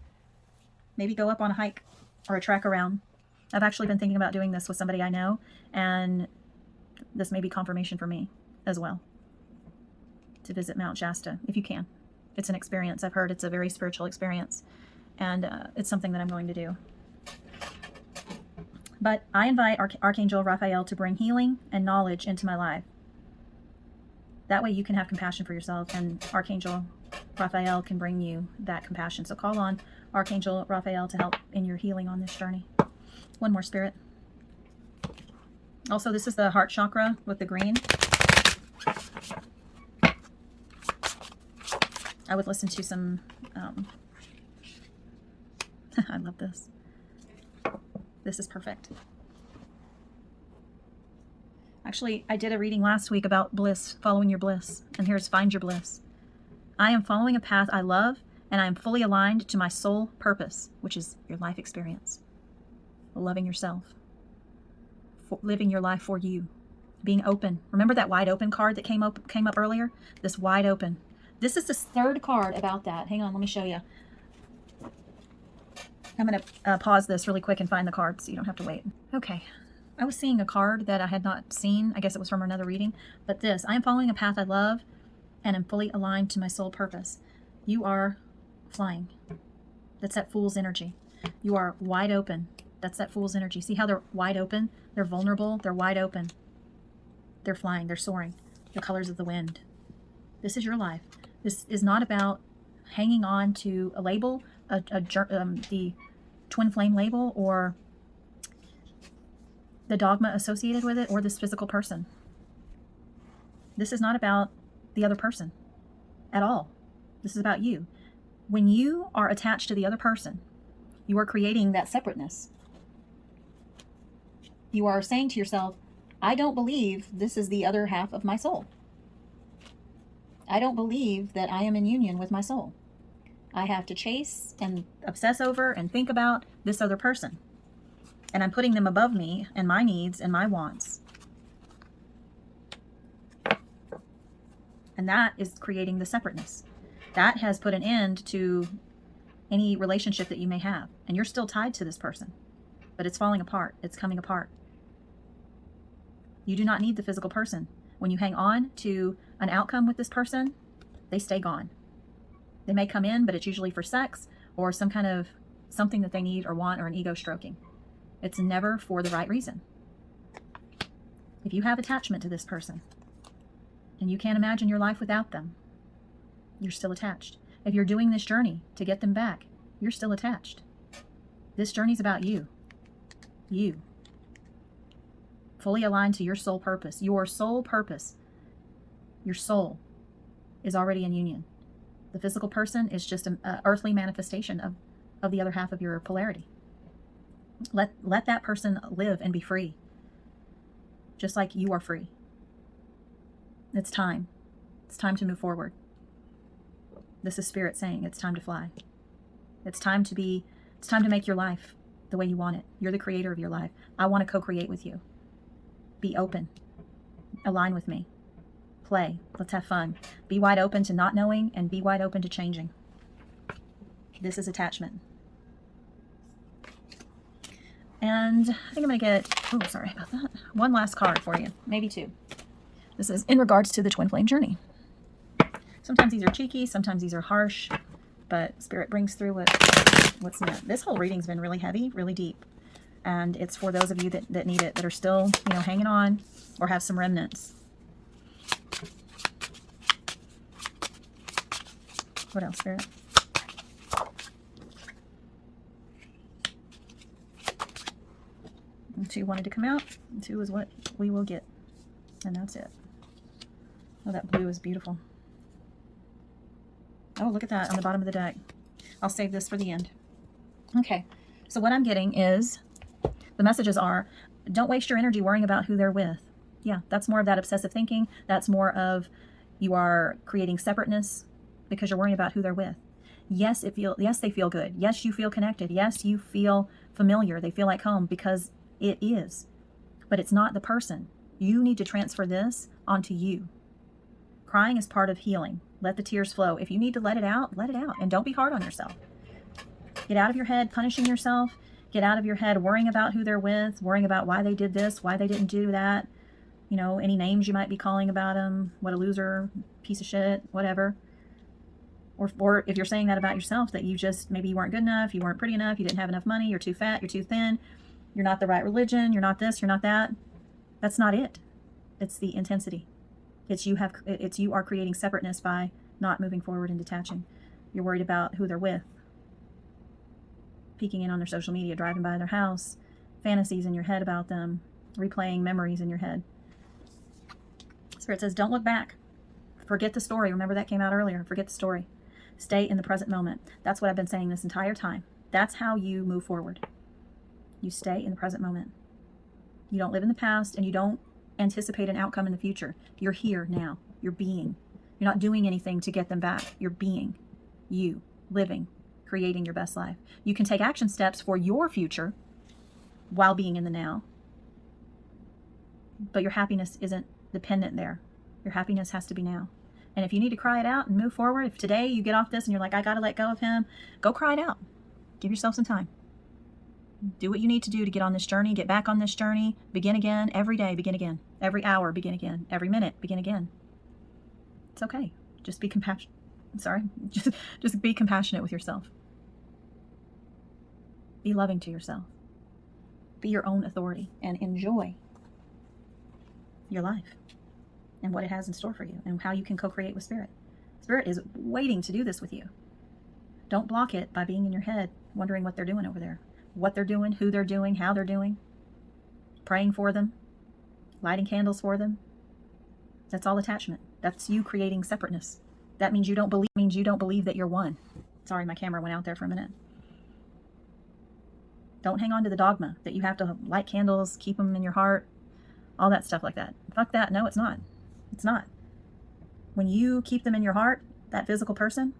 maybe go up on a hike or a trek around. I've actually been thinking about doing this with somebody I know, and this may be confirmation for me as well, to visit Mount Shasta, if you can. It's an experience. I've heard it's a very spiritual experience, and it's something that I'm going to do. But I invite Archangel Raphael to bring healing and knowledge into my life. That way you can have compassion for yourself, and Archangel Raphael can bring you that compassion. So call on Archangel Raphael to help in your healing on this journey. One more, Spirit. Also, this is the heart chakra with the green. I would listen to some, I love this. This is perfect. Actually, I did a reading last week about bliss, following your bliss. And here's Find Your Bliss. I am following a path I love, and I am fully aligned to my soul purpose, which is your life experience. Loving yourself. Living your life for you. Being open. Remember that wide open card that came up earlier? This wide open. This is the third card about that. Hang on, let me show you. I'm going to pause this really quick and find the card so you don't have to wait. Okay. I was seeing a card that I had not seen. I guess it was from another reading. But this, I am following a path I love and am fully aligned to my soul purpose. You are flying. That's that fool's energy. You are wide open. That's that fool's energy. See how they're wide open? They're vulnerable. They're wide open. They're flying. They're soaring. The colors of the wind. This is your life. This is not about hanging on to a label, the twin flame label, or the dogma associated with it, or this physical person. This is not about the other person at all. This is about you. When you are attached to the other person, you are creating that separateness. You are saying to yourself, I don't believe this is the other half of my soul. I don't believe that I am in union with my soul. I have to chase and obsess over and think about this other person. And I'm putting them above me and my needs and my wants. And that is creating the separateness. That has put an end to any relationship that you may have. And you're still tied to this person. But it's falling apart. It's coming apart. You do not need the physical person. When you hang on to an outcome with this person, they stay gone. They may come in, but it's usually for sex or some kind of something that they need or want, or an ego stroking. It's never for the right reason. If you have attachment to this person and you can't imagine your life without them, you're still attached. If you're doing this journey to get them back, you're still attached. This journey's about you. You. Fully aligned to your soul purpose. Your soul purpose. Your soul is already in union. The physical person is just an earthly manifestation of the other half of your polarity. Let that person live and be free. Just like you are free. It's time. It's time to move forward. This is Spirit saying it's time to fly. It's time to make your life the way you want it. You're the creator of your life. I want to co-create with you. Be open. Align with me. Play. Let's have fun. Be wide open to not knowing and be wide open to changing. This is attachment. And I think I'm going to get, oh, sorry about that. One last card for you. Maybe two. This is in regards to the twin flame journey. Sometimes these are cheeky. Sometimes these are harsh. But Spirit brings through what's meant. This whole reading's been really heavy, really deep. And it's for those of you that need it, that are still, hanging on or have some remnants. What else, Spirit? And 2 wanted to come out. And 2 is what we will get. And that's it. Oh, that blue is beautiful. Oh, look at that on the bottom of the deck. I'll save this for the end. Okay, so what I'm getting is, the messages are, don't waste your energy worrying about who they're with. Yeah, that's more of that obsessive thinking. That's more of you are creating separateness because you're worrying about who they're with. Yes, they feel good. Yes, you feel connected. Yes, you feel familiar. They feel like home because it is. But it's not the person. You need to transfer this onto you. Crying is part of healing. Let the tears flow. If you need to let it out, let it out. And don't be hard on yourself. Get out of your head punishing yourself. Get out of your head worrying about who they're with, worrying about why they did this, why they didn't do that. Any names you might be calling about them. What a loser, piece of shit, whatever. Or if you're saying that about yourself, that maybe you weren't good enough, you weren't pretty enough, you didn't have enough money, you're too fat, you're too thin. You're not the right religion. You're not this. You're not that. That's not it. It's the intensity. It's you are creating separateness by not moving forward and detaching. You're worried about who they're with, peeking in on their social media, driving by their house, fantasies in your head about them, replaying memories in your head. Spirit says, don't look back. Forget the story. Remember that came out earlier. Forget the story. Stay in the present moment. That's what I've been saying this entire time. That's how you move forward. You stay in the present moment. You don't live in the past, and you don't anticipate an outcome in the future. You're here now. You're being. You're not doing anything to get them back. You're being. You. Living. Creating your best life. You can take action steps for your future while being in the now. But your happiness isn't dependent there. Your happiness has to be now. And if you need to cry it out and move forward, if today you get off this and you're like, I got to let go of him, go cry it out. Give yourself some time. Do what you need to do to get on this journey, get back on this journey, begin again, every day, begin again, every hour, begin again, every minute, begin again. It's okay. Just be compassionate. Just be compassionate with yourself. Be loving to yourself. Be your own authority and enjoy your life and what it has in store for you and how you can co-create with Spirit. Spirit is waiting to do this with you. Don't block it by being in your head, wondering what they're doing over there. What they're doing, who they're doing, how they're doing, praying for them, lighting candles for them. That's all attachment. That's you creating separateness. That means you don't believe that you're one. Sorry, my camera went out there for a minute. Don't hang on to the dogma that you have to light candles, keep them in your heart, all that stuff like that. Fuck that. No, it's not. It's not. When you keep them in your heart, that physical person,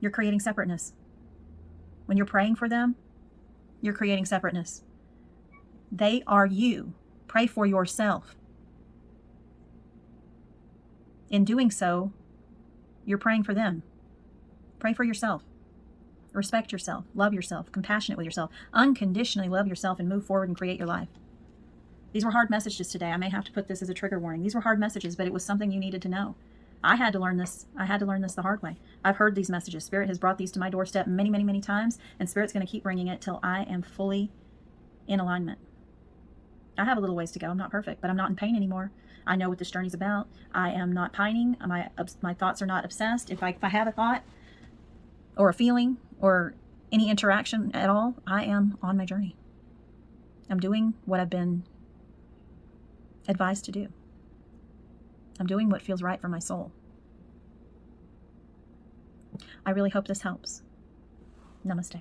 you're creating separateness. When you're praying for them, you're creating separateness. They are you. Pray for yourself. In doing so, you're praying for them. Pray for yourself. Respect yourself. Love yourself. Compassionate with yourself. Unconditionally love yourself and move forward and create your life. These were hard messages today. I may have to put this as a trigger warning. These were hard messages, but it was something you needed to know. I had to learn this. I had to learn this the hard way. I've heard these messages. Spirit has brought these to my doorstep many, many, many times, and Spirit's going to keep bringing it till I am fully in alignment. I have a little ways to go. I'm not perfect, but I'm not in pain anymore. I know what this journey's about. I am not pining. My thoughts are not obsessed. If I have a thought or a feeling or any interaction at all, I am on my journey. I'm doing what I've been advised to do. I'm doing what feels right for my soul. I really hope this helps. Namaste.